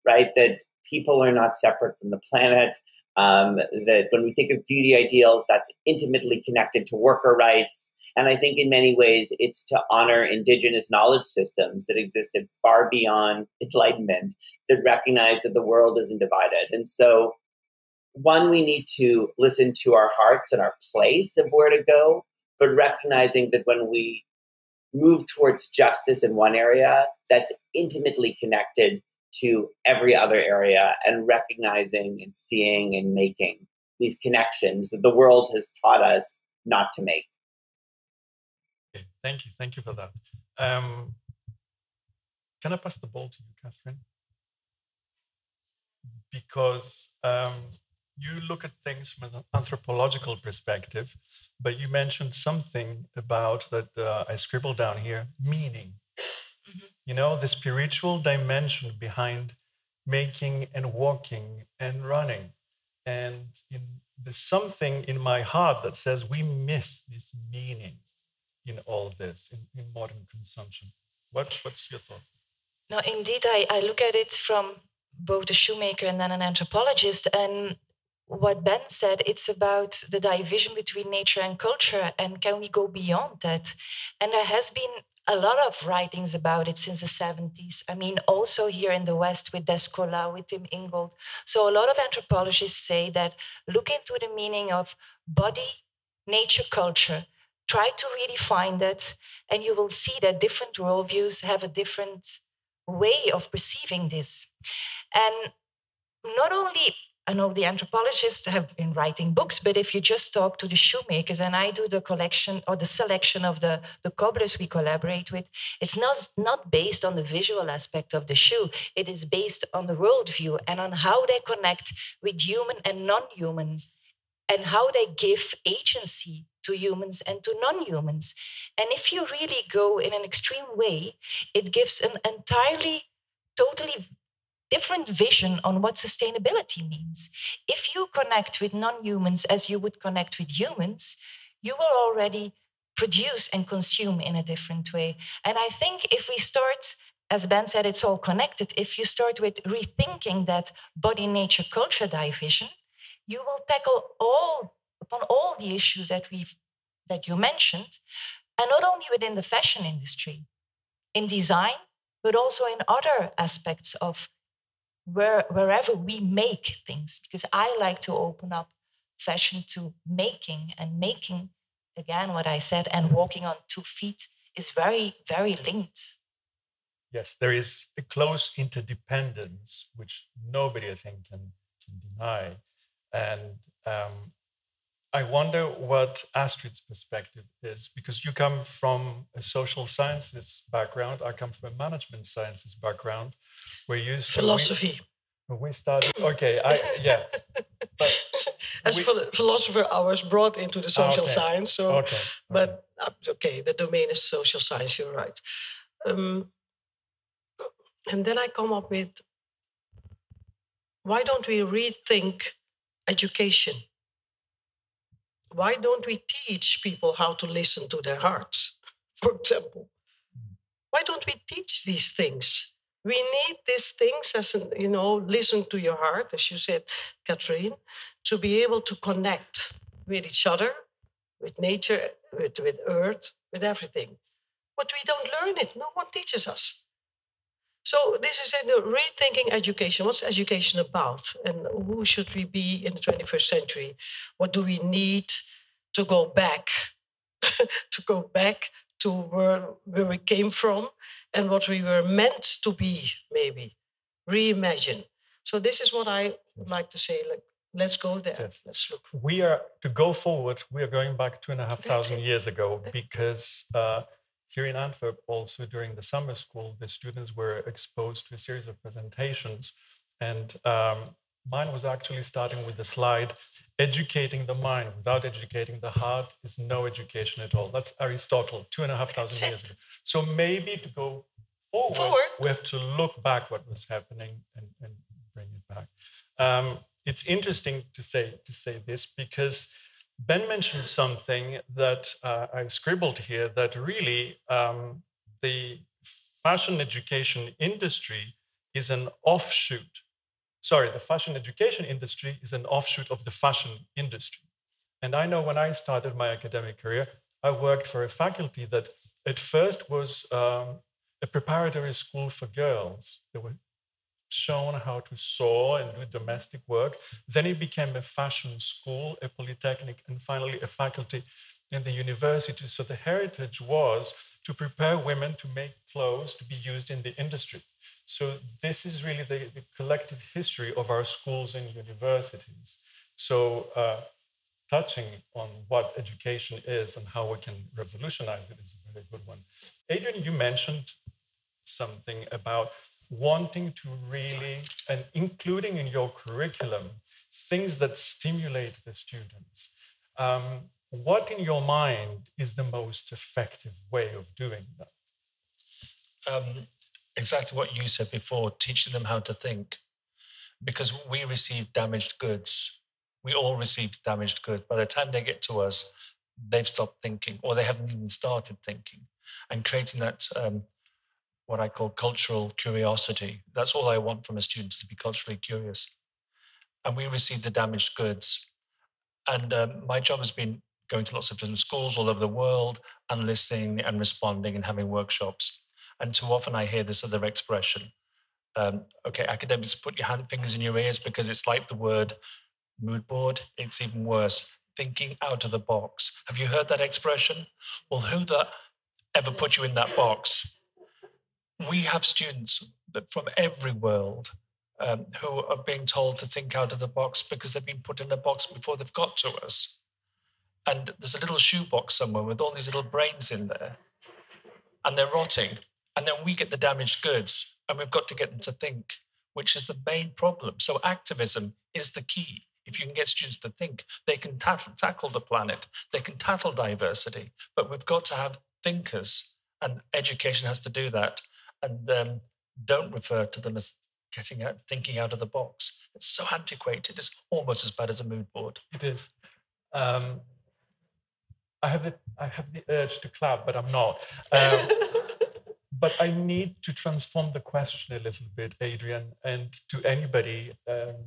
right? That people are not separate from the planet, that when we think of beauty ideals, that's intimately connected to worker rights. And I think in many ways, it's to honor indigenous knowledge systems that existed far beyond Enlightenment, that recognize that the world isn't divided. And so, one, we need to listen to our hearts and our place of where to go, but recognizing that when we move towards justice in one area, that's intimately connected to every other area, and recognizing and seeing and making these connections that the world has taught us not to make. Okay, thank you for that. Can I pass the ball to you, Catherine? Because you look at things from an anthropological perspective, but you mentioned something about that I scribbled down here, meaning. You know, the spiritual dimension behind making and walking and running. And there's something in my heart that says we miss this meaning in all this, in modern consumption. What's your thought? No, indeed, I look at it from both a shoemaker and then an anthropologist. And what Ben said, it's about the division between nature and culture. And can we go beyond that? And there has been a lot of writings about it since the 70s. I mean, also here in the West with Descola, with Tim Ingold. So a lot of anthropologists say that look into the meaning of body, nature, culture. Try to redefine that, and you will see that different worldviews have a different way of perceiving this. And not only, I know the anthropologists have been writing books, but if you just talk to the shoemakers, and I do the collection or the selection of the cobblers we collaborate with, it's not based on the visual aspect of the shoe. It is based on the worldview and on how they connect with human and non-human, and how they give agency to humans and to non-humans. And if you really go in an extreme way, it gives an entirely, totally different vision on what sustainability means. If you connect with non-humans as you would connect with humans, you will already produce and consume in a different way. And I think if we start, as Ben said, it's all connected. If you start with rethinking that body, nature, culture division, you will tackle upon all the issues that you mentioned, and not only within the fashion industry, in design, but also in other aspects of wherever we make things, because I like to open up fashion to making, and making, again, what I said, and walking on 2 feet is very, very linked. Yes, there is a close interdependence, which nobody, I think, can deny. And I wonder what Astrid's perspective is, because you come from a social sciences background. I come from a management sciences background. We're used to philosophy. When we started, okay, yeah. But as philosopher, I was brought into the social science. So, but okay, the domain is social science. You're right. And then I come up with, why don't we rethink education? Why don't we teach people how to listen to their hearts, for example? Why don't we teach these things? We need these things as, listen to your heart, as you said, Catherine, to be able to connect with each other, with nature, with earth, with everything. But we don't learn it. No one teaches us. So this is rethinking education. What's education about? And who should we be in the 21st century? What do we need to go back, to where we came from and what we were meant to be, maybe. Reimagine. So this is what I would like to say. Let's go there. Yes. Let's look. To go forward, we are going back 2,500 years ago, because here in Antwerp, also during the summer school, the students were exposed to a series of presentations. And mine was actually starting with the slide, educating the mind without educating the heart is no education at all. That's Aristotle, 2,500 years ago. So maybe to go forward, we have to look back what was happening and bring it back. It's interesting to say this, because Ben mentioned something that I scribbled here, that really the fashion education industry is an offshoot. Sorry, the fashion education industry is an offshoot of the fashion industry. And I know when I started my academic career, I worked for a faculty that at first was a preparatory school for girls. They were shown how to sew and do domestic work. Then it became a fashion school, a polytechnic, and finally a faculty in the university. So the heritage was to prepare women to make clothes to be used in the industry. So this is really the collective history of our schools and universities. So touching on what education is and how we can revolutionize it is a very good one. Adrien, you mentioned something about wanting to really, and including in your curriculum, things that stimulate the students. What in your mind is the most effective way of doing that? Exactly what you said before, teaching them how to think. Because we receive damaged goods. We all receive damaged goods. By the time they get to us, they've stopped thinking, or they haven't even started thinking. And creating that, what I call cultural curiosity. That's all I want from a student, to be culturally curious. And we receive the damaged goods. And my job has been going to lots of different schools all over the world and listening and responding and having workshops. And too often I hear this other expression. Okay, academics, put your fingers in your ears, because it's like the word mood board. It's even worse. Thinking out of the box. Have you heard that expression? Well, who ever put you in that box? We have students that from every world who are being told to think out of the box because they've been put in a box before they've got to us. And there's a little shoebox somewhere with all these little brains in there. And they're rotting. And then we get the damaged goods, and we've got to get them to think, which is the main problem. So activism is the key. If you can get students to think, they can tackle the planet, they can tackle diversity, but we've got to have thinkers, and education has to do that. And don't refer to them as thinking out of the box. It's so antiquated. It's almost as bad as a mood board. It is. I have the urge to clap, but I'm not. But I need to transform the question a little bit, Adrien, and to anybody.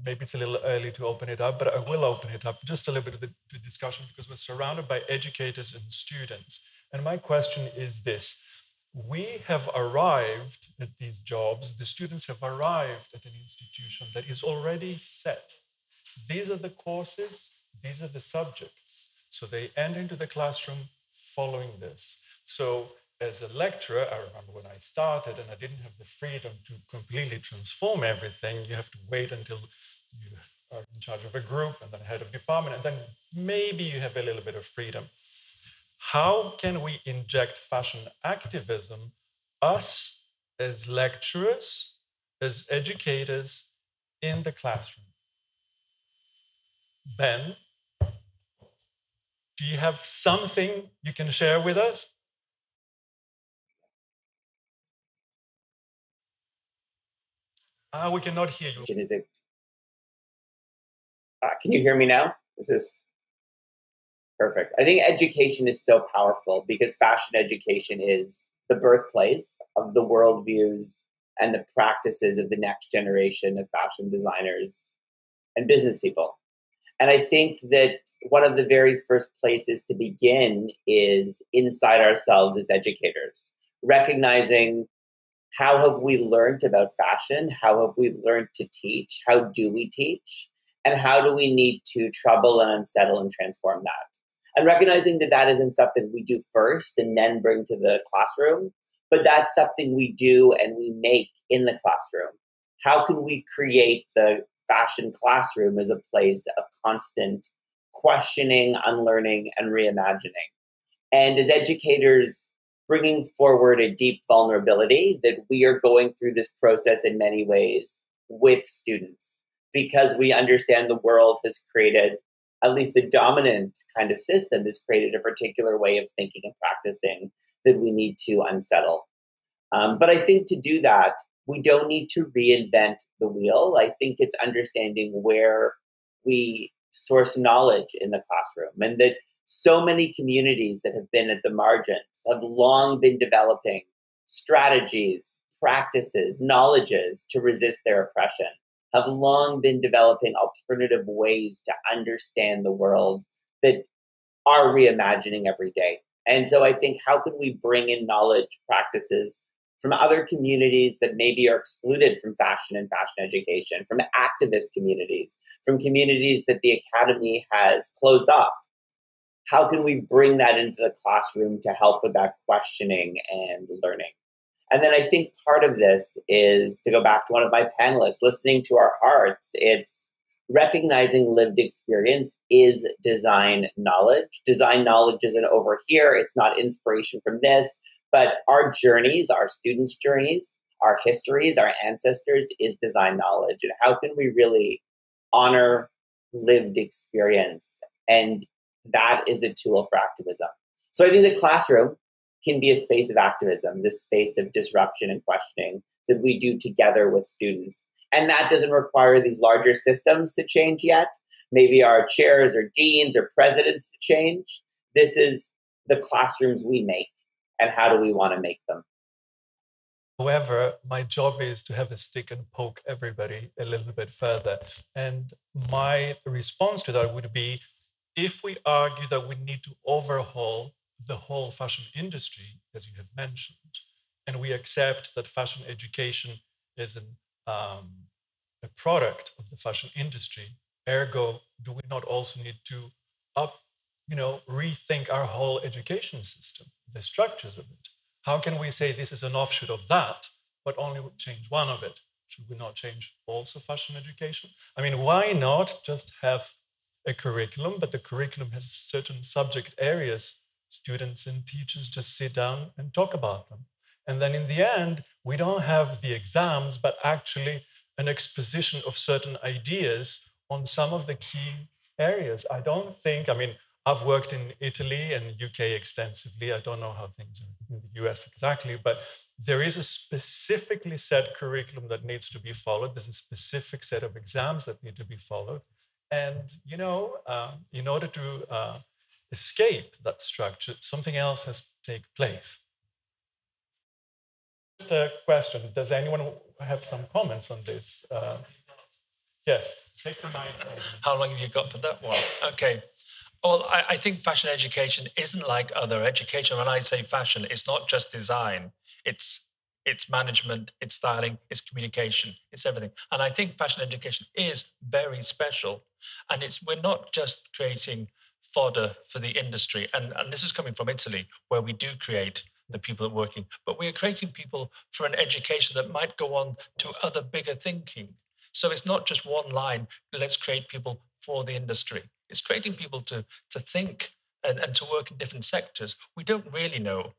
Maybe it's a little early to open it up, but I will open it up just a little bit of the discussion, because we're surrounded by educators and students. And my question is this. We have arrived at these jobs, the students have arrived at an institution that is already set. These are the courses, these are the subjects. So they enter into the classroom following this. So as a lecturer, I remember when I started and I didn't have the freedom to completely transform everything. You have to wait until you are in charge of a group, and then head of department, and then maybe you have a little bit of freedom. How can we inject fashion activism, us as lecturers, as educators, in the classroom? Ben, do you have something you can share with us? We cannot hear you. Can you hear me now? This is perfect. I think education is so powerful because fashion education is the birthplace of the worldviews and the practices of the next generation of fashion designers and business people. And I think that one of the very first places to begin is inside ourselves as educators, recognizing how have we learned about fashion? How have we learned to teach? How do we teach? And how do we need to trouble and unsettle and transform that? And recognizing that that isn't something we do first and then bring to the classroom, but that's something we do and we make in the classroom. How can we create the fashion classroom as a place of constant questioning, unlearning, and reimagining? And as educators, bringing forward a deep vulnerability that we are going through this process in many ways with students, because we understand the world has created, at least the dominant kind of system has created a particular way of thinking and practicing that we need to unsettle. But I think to do that, we don't need to reinvent the wheel. I think it's understanding where we source knowledge in the classroom, and that so many communities that have been at the margins have long been developing strategies, practices, knowledges to resist their oppression, have long been developing alternative ways to understand the world that are reimagining every day. And so I think, how can we bring in knowledge, practices from other communities that maybe are excluded from fashion and fashion education, from activist communities, from communities that the Academy has closed off? How can we bring that into the classroom to help with that questioning and learning? And then I think part of this is, to go back to one of my panelists, listening to our hearts. It's recognizing lived experience is design knowledge. Design knowledge isn't over here. It's not inspiration from this, but our journeys, our students' journeys, our histories, our ancestors is design knowledge. And how can we really honor lived experience? And that is a tool for activism. So I think the classroom can be a space of activism, this space of disruption and questioning that we do together with students. And that doesn't require these larger systems to change yet. Maybe our chairs or deans or presidents to change. This is the classrooms we make, and how do we want to make them? However, my job is to have a stick and poke everybody a little bit further. And my response to that would be, if we argue that we need to overhaul the whole fashion industry, as you have mentioned, and we accept that fashion education is a product of the fashion industry, ergo, do we not also need to rethink our whole education system, the structures of it? How can we say this is an offshoot of that, but only change one of it? Should we not change also fashion education? I mean, why not just have a curriculum, but the curriculum has certain subject areas, students and teachers just sit down and talk about them. And then in the end, we don't have the exams, but actually an exposition of certain ideas on some of the key areas. I've worked in Italy and UK extensively. I don't know how things are in the US exactly, but there is a specifically set curriculum that needs to be followed. There's a specific set of exams that need to be followed. And, in order to escape that structure, something else has to take place. Just a question. Does anyone have some comments on this? Yes, take the mic. How long have you got for that one? Okay. Well, I think fashion education isn't like other education. When I say fashion, it's not just design. It's management, it's styling, it's communication, it's everything. And I think fashion education is very special. And we're not just creating fodder for the industry. And this is coming from Italy, where we do create the people that are working, but we are creating people for an education that might go on to other bigger thinking. So it's not just one line, let's create people for the industry. It's creating people to think and to work in different sectors. We don't really know,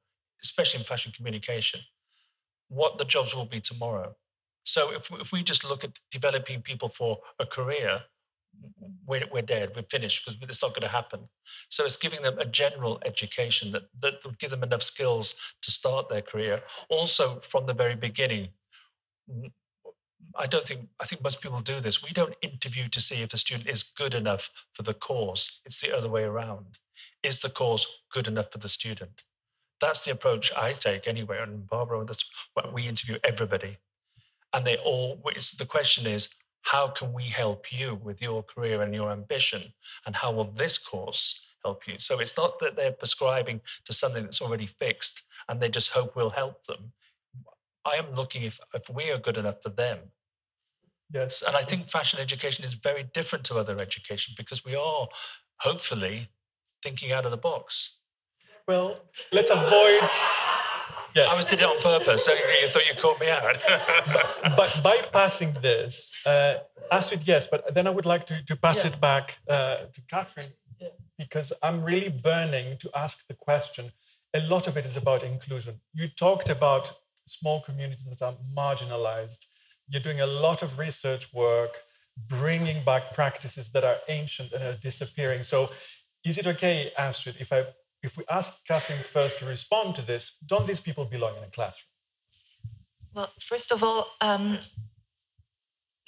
especially in fashion communication, what the jobs will be tomorrow. So if we just look at developing people for a career, we're dead, we're finished, because it's not going to happen. So it's giving them a general education that will give them enough skills to start their career. Also, from the very beginning, I think most people do this. We don't interview to see if a student is good enough for the course. It's the other way around. Is the course good enough for the student? That's the approach I take anyway. And Barbara, that's what we interview everybody. And the question is, how can we help you with your career and your ambition? And how will this course help you? So it's not that they're prescribing to something that's already fixed and they just hope we'll help them. I am looking if we are good enough for them. Yes. And I think fashion education is very different to other education because we are hopefully thinking out of the box. Well, let's avoid... Yes. I was did it on purpose, so you thought you caught me out. But bypassing this, Astrid, yes, but then I would like to pass it back to Catherine, because I'm really burning to ask the question. A lot of it is about inclusion. You talked about small communities that are marginalized. You're doing a lot of research work, bringing back practices that are ancient and are disappearing. So is it okay, Astrid, if we ask Catherine first to respond to this, don't these people belong in a classroom? Well, first of all,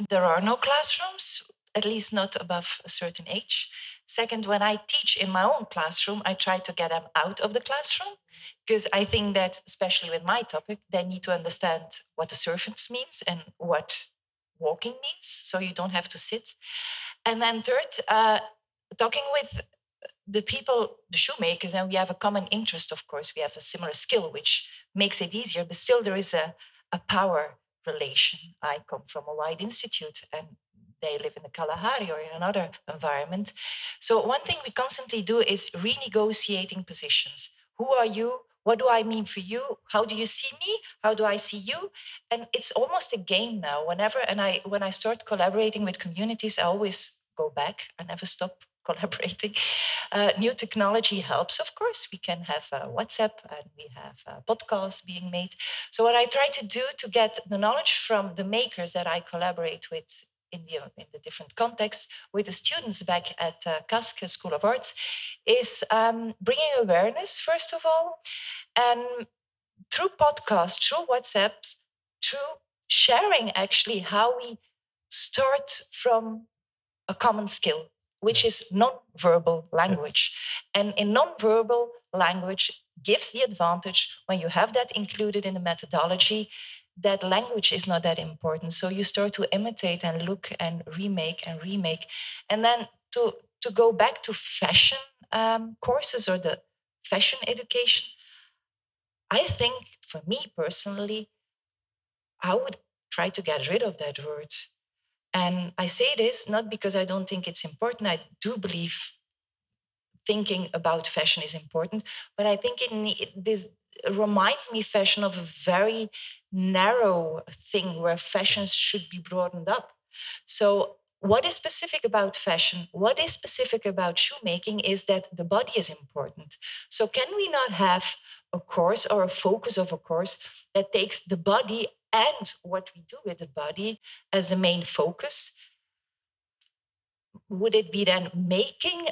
there are no classrooms, at least not above a certain age. Second, when I teach in my own classroom, I try to get them out of the classroom, because I think that, especially with my topic, they need to understand what a servant means and what walking means, so you don't have to sit. And then third, talking with the people, the shoemakers, and we have a common interest, of course. We have a similar skill, which makes it easier, but still there is a power relation. I come from a white institute and they live in the Kalahari or in another environment. So one thing we constantly do is renegotiating positions. Who are you? What do I mean for you? How do you see me? How do I see you? And it's almost a game now. When I start collaborating with communities, I always go back. I never stop collaborating. New technology helps, of course. We can have WhatsApp and we have podcasts being made. So what I try to do to get the knowledge from the makers that I collaborate with in the different contexts with the students back at Kask School of Arts is bringing awareness, first of all, and through podcasts, through WhatsApps, through sharing actually how we start from a common skill, which is non-verbal language. And in non-verbal language gives the advantage when you have that included in the methodology, that language is not that important. So you start to imitate and look and remake. And then to go back to fashion courses or the fashion education, I think for me personally, I would try to get rid of that word. And I say this not because I don't think it's important. I do believe thinking about fashion is important, but I think this reminds me fashion of a very narrow thing where fashions should be broadened up. So what is specific about fashion, what is specific about shoemaking is that the body is important. So can we not have a course or a focus of a course that takes the body and what we do with the body as a main focus? Would it be then making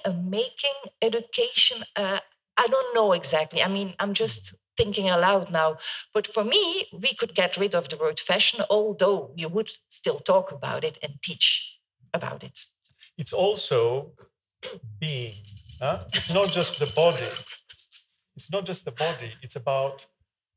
education? I don't know exactly. I mean, I'm just thinking aloud now. But for me, we could get rid of the word fashion, although you would still talk about it and teach about it. It's also being. It's not just the body. It's not just the body. It's about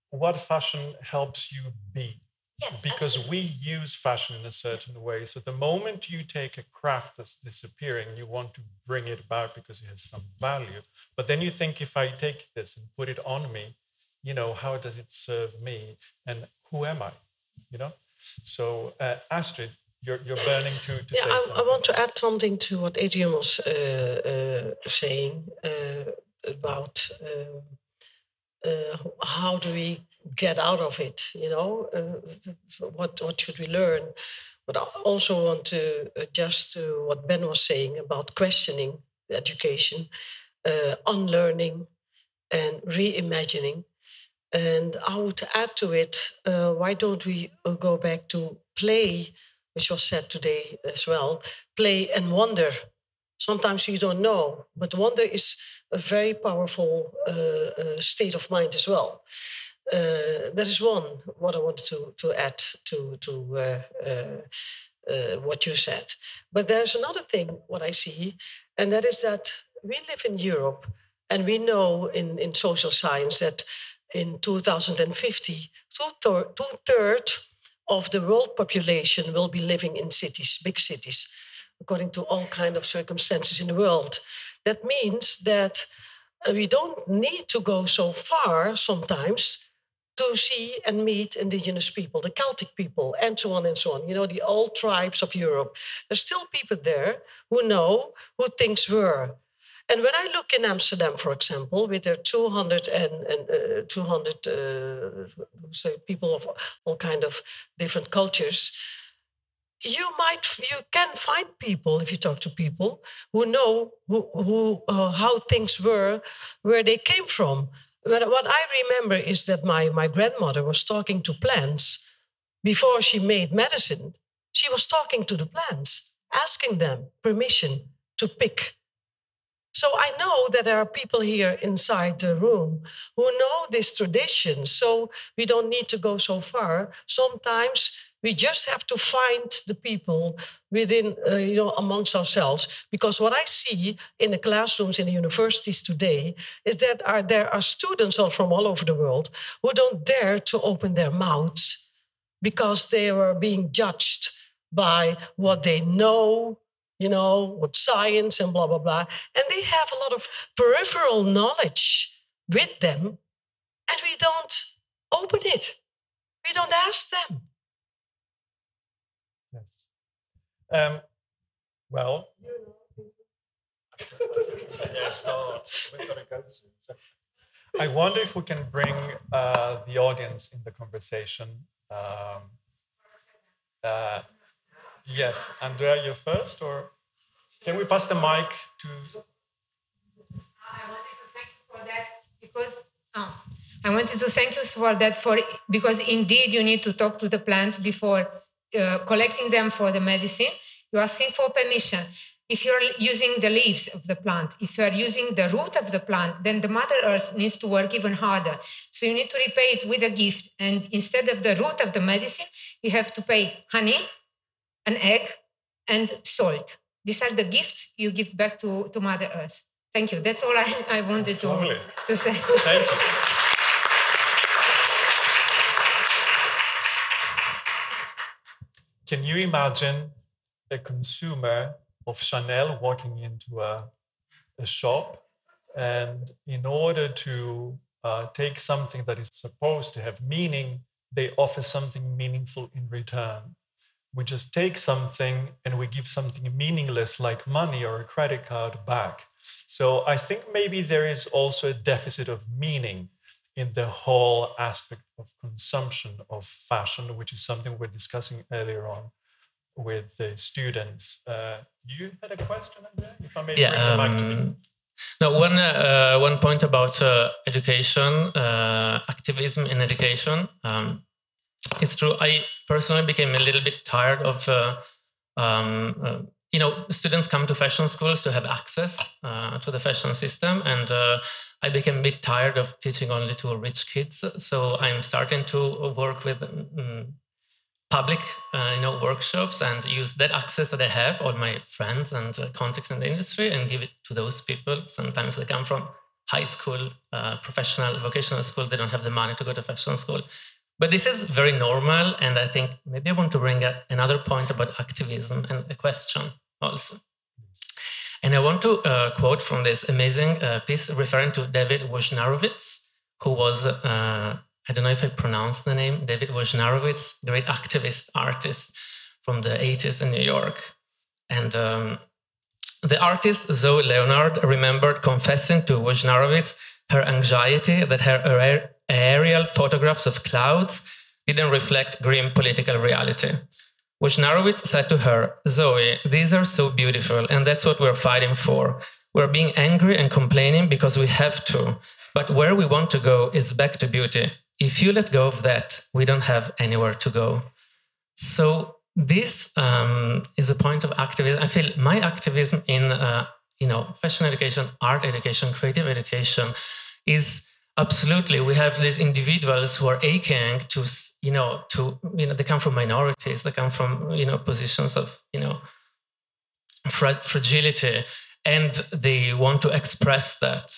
what fashion helps you be. Yes, because absolutely. we use fashion in a certain way. So the moment you take a craft that's disappearing, you want to bring it back because it has some value. But then you think, if I take this and put it on me, how does it serve me? And who am I? So Astrid, you're burning to say something. I want to add something to what Adrien was saying about how do we get out of it? What should we learn? But I also want to adjust to what Ben was saying about questioning the education, unlearning, and reimagining. And I would add to it, why don't we go back to play, which was said today as well, play and wonder. Sometimes you don't know, but wonder is a very powerful state of mind as well. That is what I wanted to add to what you said. But there's another thing, what I see, and that is that we live in Europe, and we know in social science that in 2050, two-thirds of the world population will be living in cities, big cities, according to all kinds of circumstances in the world. That means that we don't need to go so far sometimes to see and meet indigenous people, the Celtic people, and so on and so on. The old tribes of Europe. There's still people there who know who things were. And when I look in Amsterdam, for example, with their 200 people of all kind of different cultures, you can find people, if you talk to people, who know how things were, where they came from. But what I remember is that my grandmother was talking to plants before she made medicine. She was talking to the plants, asking them permission to pick. So I know that there are people here inside the room who know this tradition. So we don't need to go so far. Sometimes we just have to find the people within, amongst ourselves. Because what I see in the classrooms in the universities today is that there are students from all over the world who don't dare to open their mouths because they were being judged by what they know, with science and blah, blah, blah. And they have a lot of peripheral knowledge with them, and we don't open it. We don't ask them. Yes. Well. I wonder if we can bring the audience in the conversation. Yes, Andrea, you're first, or can we pass the mic to? I wanted to thank you for that because indeed you need to talk to the plants before collecting them for the medicine. You're asking for permission. If you're using the leaves of the plant, if you're using the root of the plant, then the Mother Earth needs to work even harder. So you need to repay it with a gift. And instead of the root of the medicine, you have to pay honey, an egg, and salt. These are the gifts you give back to Mother Earth. Thank you. That's all I wanted to say. Thank you. Can you imagine a consumer of Chanel walking into a shop, and in order to take something that is supposed to have meaning, they offer something meaningful in return? We just take something and we give something meaningless like money or a credit card back. So I think maybe there is also a deficit of meaning in the whole aspect of consumption of fashion, which is something we're discussing earlier on with the students. You had a question, Adrien? If I may bring it back to me. No, one point about education, activism in education. It's true. I personally became a little bit tired of, students come to fashion schools to have access to the fashion system, and I became a bit tired of teaching only to rich kids. So I'm starting to work with public, workshops and use that access that I have, all my friends and contacts in the industry, and give it to those people. Sometimes they come from high school, professional, vocational school. They don't have the money to go to fashion school. But this is very normal, and I think maybe I want to bring up another point about activism and a question also. And I want to quote from this amazing piece referring to David Wojnarowicz, who was, I don't know if I pronounced the name, David Wojnarowicz, great activist artist from the 80s in New York. And the artist Zoe Leonard remembered confessing to Wojnarowicz her anxiety that her aerial photographs of clouds didn't reflect grim political reality. Wojnarowicz said to her, "Zoe, these are so beautiful, and that's what we're fighting for. We're being angry and complaining because we have to, but where we want to go is back to beauty. If you let go of that, we don't have anywhere to go." So this is a point of activism. I feel my activism in fashion education, art education, creative education is absolutely, we have these individuals who are aching to they come from minorities, they come from positions of fragility, and they want to express that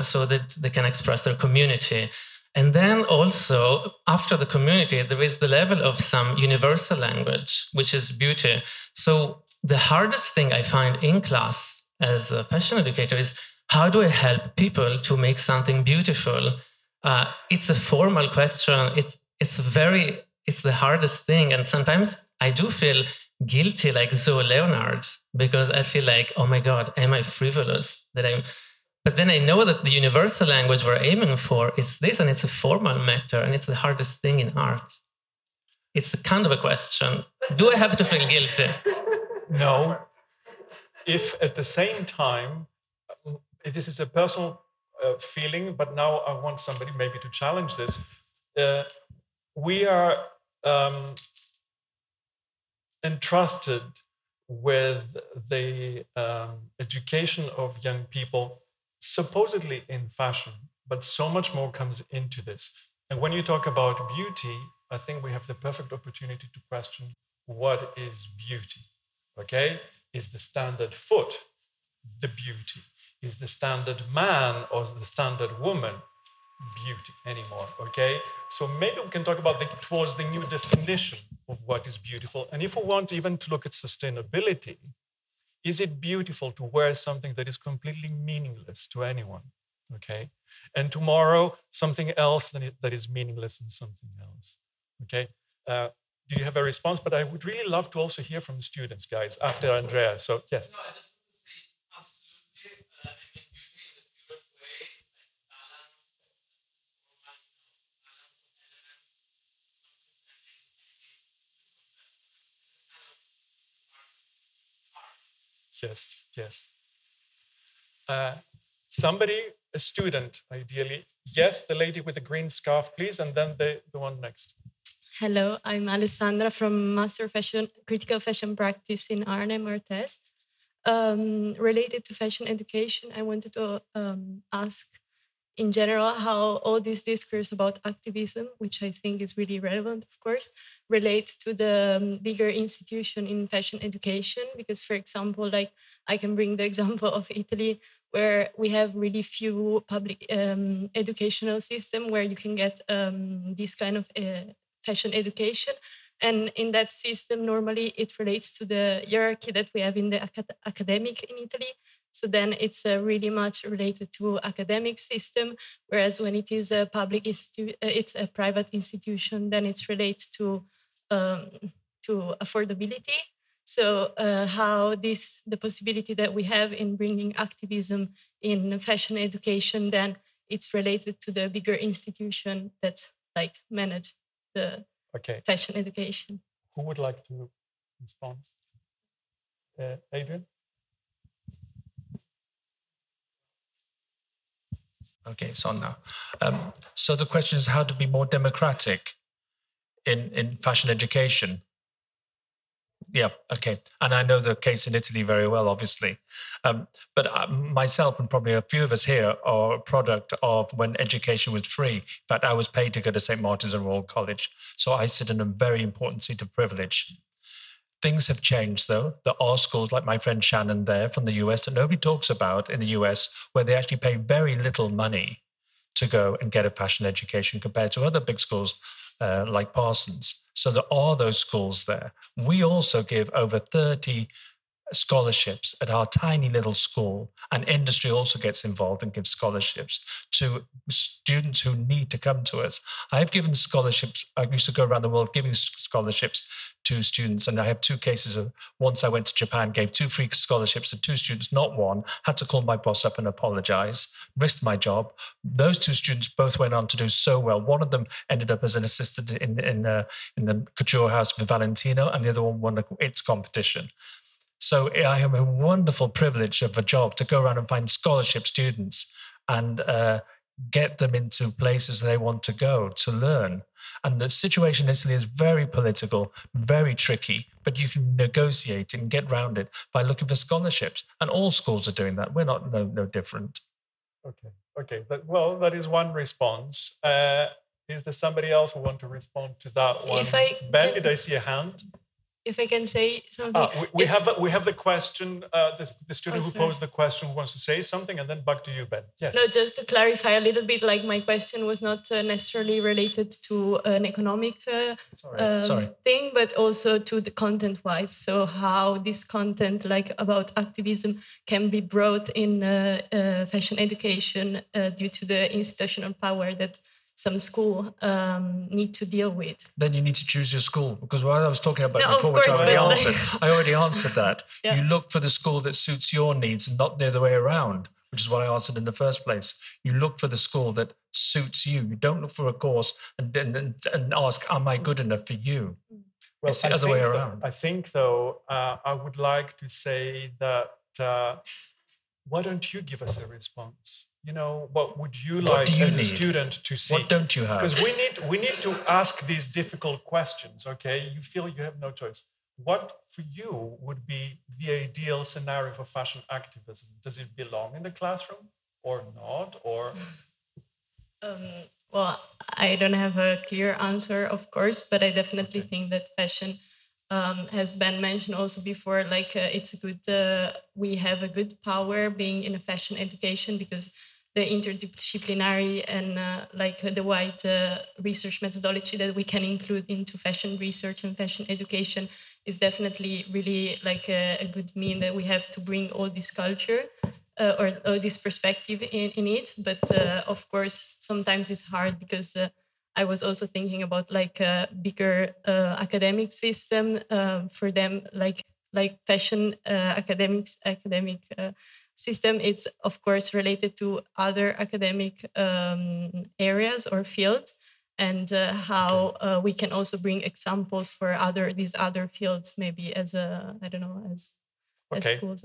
so that they can express their community. And then also, after the community, there is the level of some universal language, which is beauty. So the hardest thing I find in class as a fashion educator is, how do I help people to make something beautiful? It's a formal question. It's the hardest thing. And sometimes I do feel guilty, like Zoe Leonard, because I feel like, oh my God, am I frivolous? But then I know that the universal language we're aiming for is this, and it's a formal matter, and it's the hardest thing in art. It's a kind of a question. Do I have to feel guilty? No. If at the same time, this is a personal feeling, but now I want somebody maybe to challenge this. We are entrusted with the education of young people, supposedly in fashion, but so much more comes into this. And when you talk about beauty, I think we have the perfect opportunity to question, what is beauty? Okay? Is the standard foot the beauty? Is the standard man or the standard woman beauty anymore? Okay? So maybe we can talk about towards the new definition of what is beautiful. And if we want even to look at sustainability, is it beautiful to wear something that is completely meaningless to anyone? Okay? And tomorrow, something else that is meaningless and something else. Okay? Do you have a response? But I would really love to also hear from the students, guys, after Andrea. So, yes. No, I just want to say absolutely, I mean, beauty in the purest way, like balance, Yes, yes. Somebody, a student, ideally. Yes, the lady with the green scarf, please, and then the one next. Hello, I'm Alessandra from Master Fashion Critical Fashion Practice in Arnhem, Artes. Related to fashion education, I wanted to ask in general how all this discourse about activism, which I think is really relevant, of course, relates to the bigger institution in fashion education. Because, for example, like I can bring the example of Italy, where we have really few public educational system where you can get this kind of fashion education. And in that system, normally it relates to the hierarchy that we have in the academic in Italy. So then it's really much related to academic system, whereas when it is a public it's a private institution, then it's related to affordability. So how the possibility that we have in bringing activism in fashion education, then it's related to the bigger institution that like manage the fashion education. Who would like to respond? Adrien? Okay, it's on now. So the question is how to be more democratic in fashion education. Yeah, okay. And I know the case in Italy very well, obviously. But myself and probably a few of us here are a product of when education was free. In fact, I was paid to go to St. Martin's and Royal College. So I sit in a very important seat of privilege. Things have changed, though. There are schools like my friend Shannon there from the US that nobody talks about in the US, where they actually pay very little money to go and get a fashion education compared to other big schools like Parsons. So there are those schools there. We also give over 30 scholarships at our tiny little school, and industry also gets involved and gives scholarships to students who need to come to us. I've given scholarships. I used to go around the world giving scholarships to students, and I have two cases of once I went to Japan, gave 2 free scholarships to 2 students, not one, had to call my boss up and apologize, risked my job. Those 2 students both went on to do so well. One of them ended up as an assistant in the couture house for Valentino, and the other one won its competition. So I have a wonderful privilege of a job to go around and find scholarship students and get them into places they want to go to learn. And the situation in Italy is very political, very tricky, but you can negotiate and get around it by looking for scholarships. And all schools are doing that. We're not no different. Okay. But, well, that is one response. Is there somebody else who want to respond to that one? Ben, did I see a hand? If I can say something. We have the question, the student who posed the question who wants to say something, and then back to you, Ben. Yes. No, just to clarify a little bit, like my question was not necessarily related to an economic thing, but also to the content-wise. So how this content, like about activism, can be brought in fashion education due to the institutional power that some school need to deal with. Then you need to choose your school, because what I was talking about no, before, of course, which I already answered that. Yeah. You look for the school that suits your needs and not the other way around, which is what I answered in the first place. You look for the school that suits you. You don't look for a course and ask, am I good enough for you? Well, it's the other way around. I think, though, I would like to say that why don't you give us a response? You know, what would you like as a student to see? What don't you have? Because we need to ask these difficult questions, okay? You feel you have no choice. What for you would be the ideal scenario for fashion activism? Does it belong in the classroom or not? Or well, I don't have a clear answer, of course, but I definitely think that fashion has been mentioned also before, like it's a good, we have a good power being in a fashion education, because the interdisciplinary and like the wide research methodology that we can include into fashion research and fashion education is definitely really like a good mean that we have to bring all this culture or this perspective in it. But of course, sometimes it's hard because I was also thinking about like a bigger academic system for them, like fashion academic system. It's of course related to other academic areas or fields, and how we can also bring examples for these other fields, maybe as a as schools.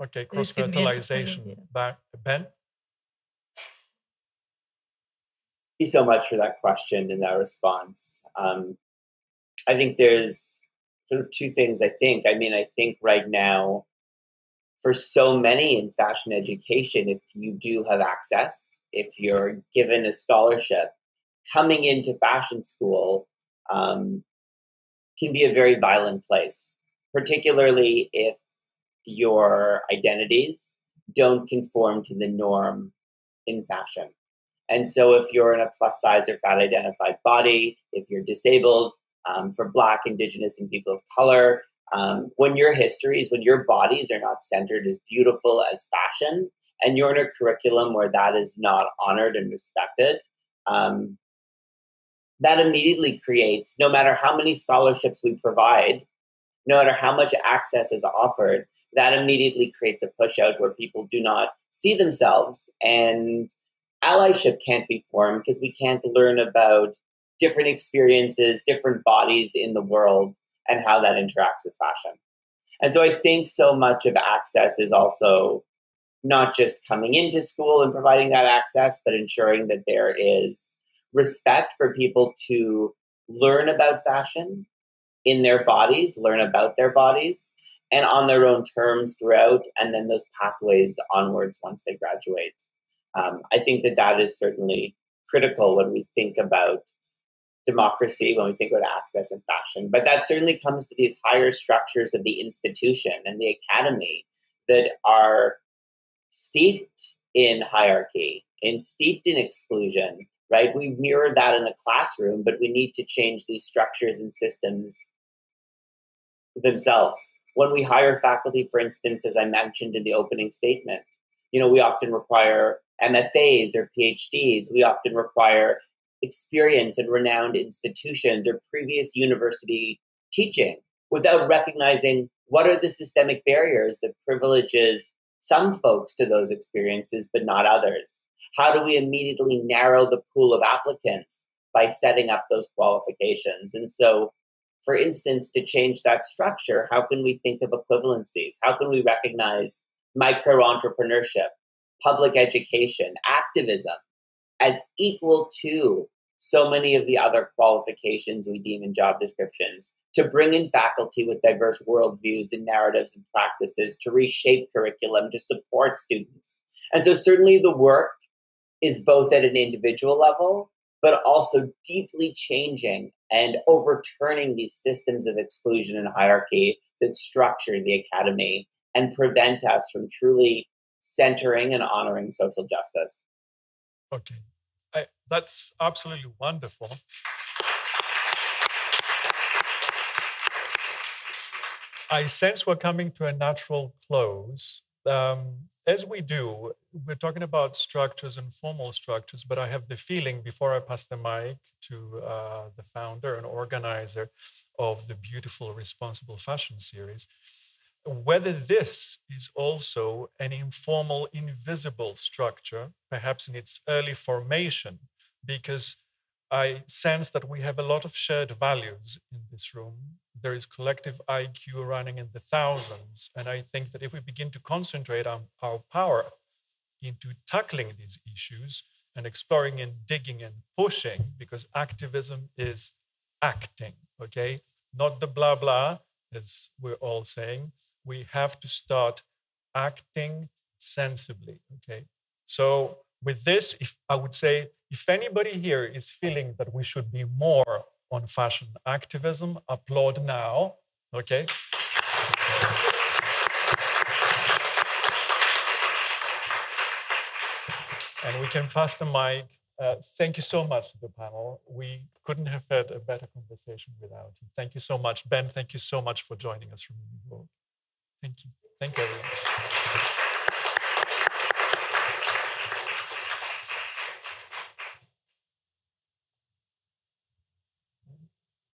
Okay, cross-fertilization. Back to Ben. Thank you so much for that question and that response. I think there's sort of 2 things. I think right now, for so many in fashion education, if you do have access, if you're given a scholarship, coming into fashion school can be a very violent place, particularly if your identities don't conform to the norm in fashion. And so if you're in a plus size or fat identified body, if you're disabled, for Black, Indigenous, and people of color, when your bodies are not centered as beautiful as fashion, and you're in a curriculum where that is not honored and respected, that immediately creates, no matter how many scholarships we provide, no matter how much access is offered, that immediately creates a push out where people do not see themselves, and allyship can't be formed because we can't learn about different experiences, different bodies in the world, and how that interacts with fashion. And so I think so much of access is also not just coming into school and providing that access, but ensuring that there is respect for people to learn about fashion in their bodies, learn about their bodies, and on their own terms throughout, and then those pathways onwards once they graduate. I think that is certainly critical when we think about democracy, when we think about access in fashion. But that certainly comes to these higher structures of the institution and the academy that are steeped in hierarchy and steeped in exclusion, right? We mirror that in the classroom, but we need to change these structures and systems themselves When we hire faculty, for instance, as I mentioned in the opening statement, we often require MFAs or PhDs. We often require experience in renowned institutions or previous university teaching without recognizing what are the systemic barriers that privileges some folks to those experiences, but not others. How do we immediately narrow the pool of applicants by setting up those qualifications? And so, for instance, to change that structure, how can we think of equivalencies? How can we recognize micro-entrepreneurship, public education, activism as equal to so many of the other qualifications we deem in job descriptions, to bring in faculty with diverse worldviews and narratives and practices, to reshape curriculum, to support students? And so certainly the work is both at an individual level, but also deeply changing and overturning these systems of exclusion and hierarchy that structure the academy and prevent us from truly centering and honoring social justice. Okay, that's absolutely wonderful. I sense we're coming to a natural close. As we do, we're talking about structures and formal structures, but I have the feeling, before I pass the mic to the founder and organizer of the beautiful Responsible Fashion series, whether this is also an informal, invisible structure, perhaps in its early formation, because I sense that we have a lot of shared values in this room. There is collective IQ running in the thousands. And I think that if we begin to concentrate on our power into tackling these issues and exploring and digging and pushing, because activism is acting, okay? Not the blah, blah, as we're all saying. We have to start acting sensibly, okay? So with this, I would say, if anybody here is feeling that we should be more on fashion activism, applaud now, okay? And we can pass the mic. Thank you so much to the panel. We couldn't have had a better conversation without you. Thank you so much. Ben, thank you so much for joining us from New York. Thank you. Thank you, everyone.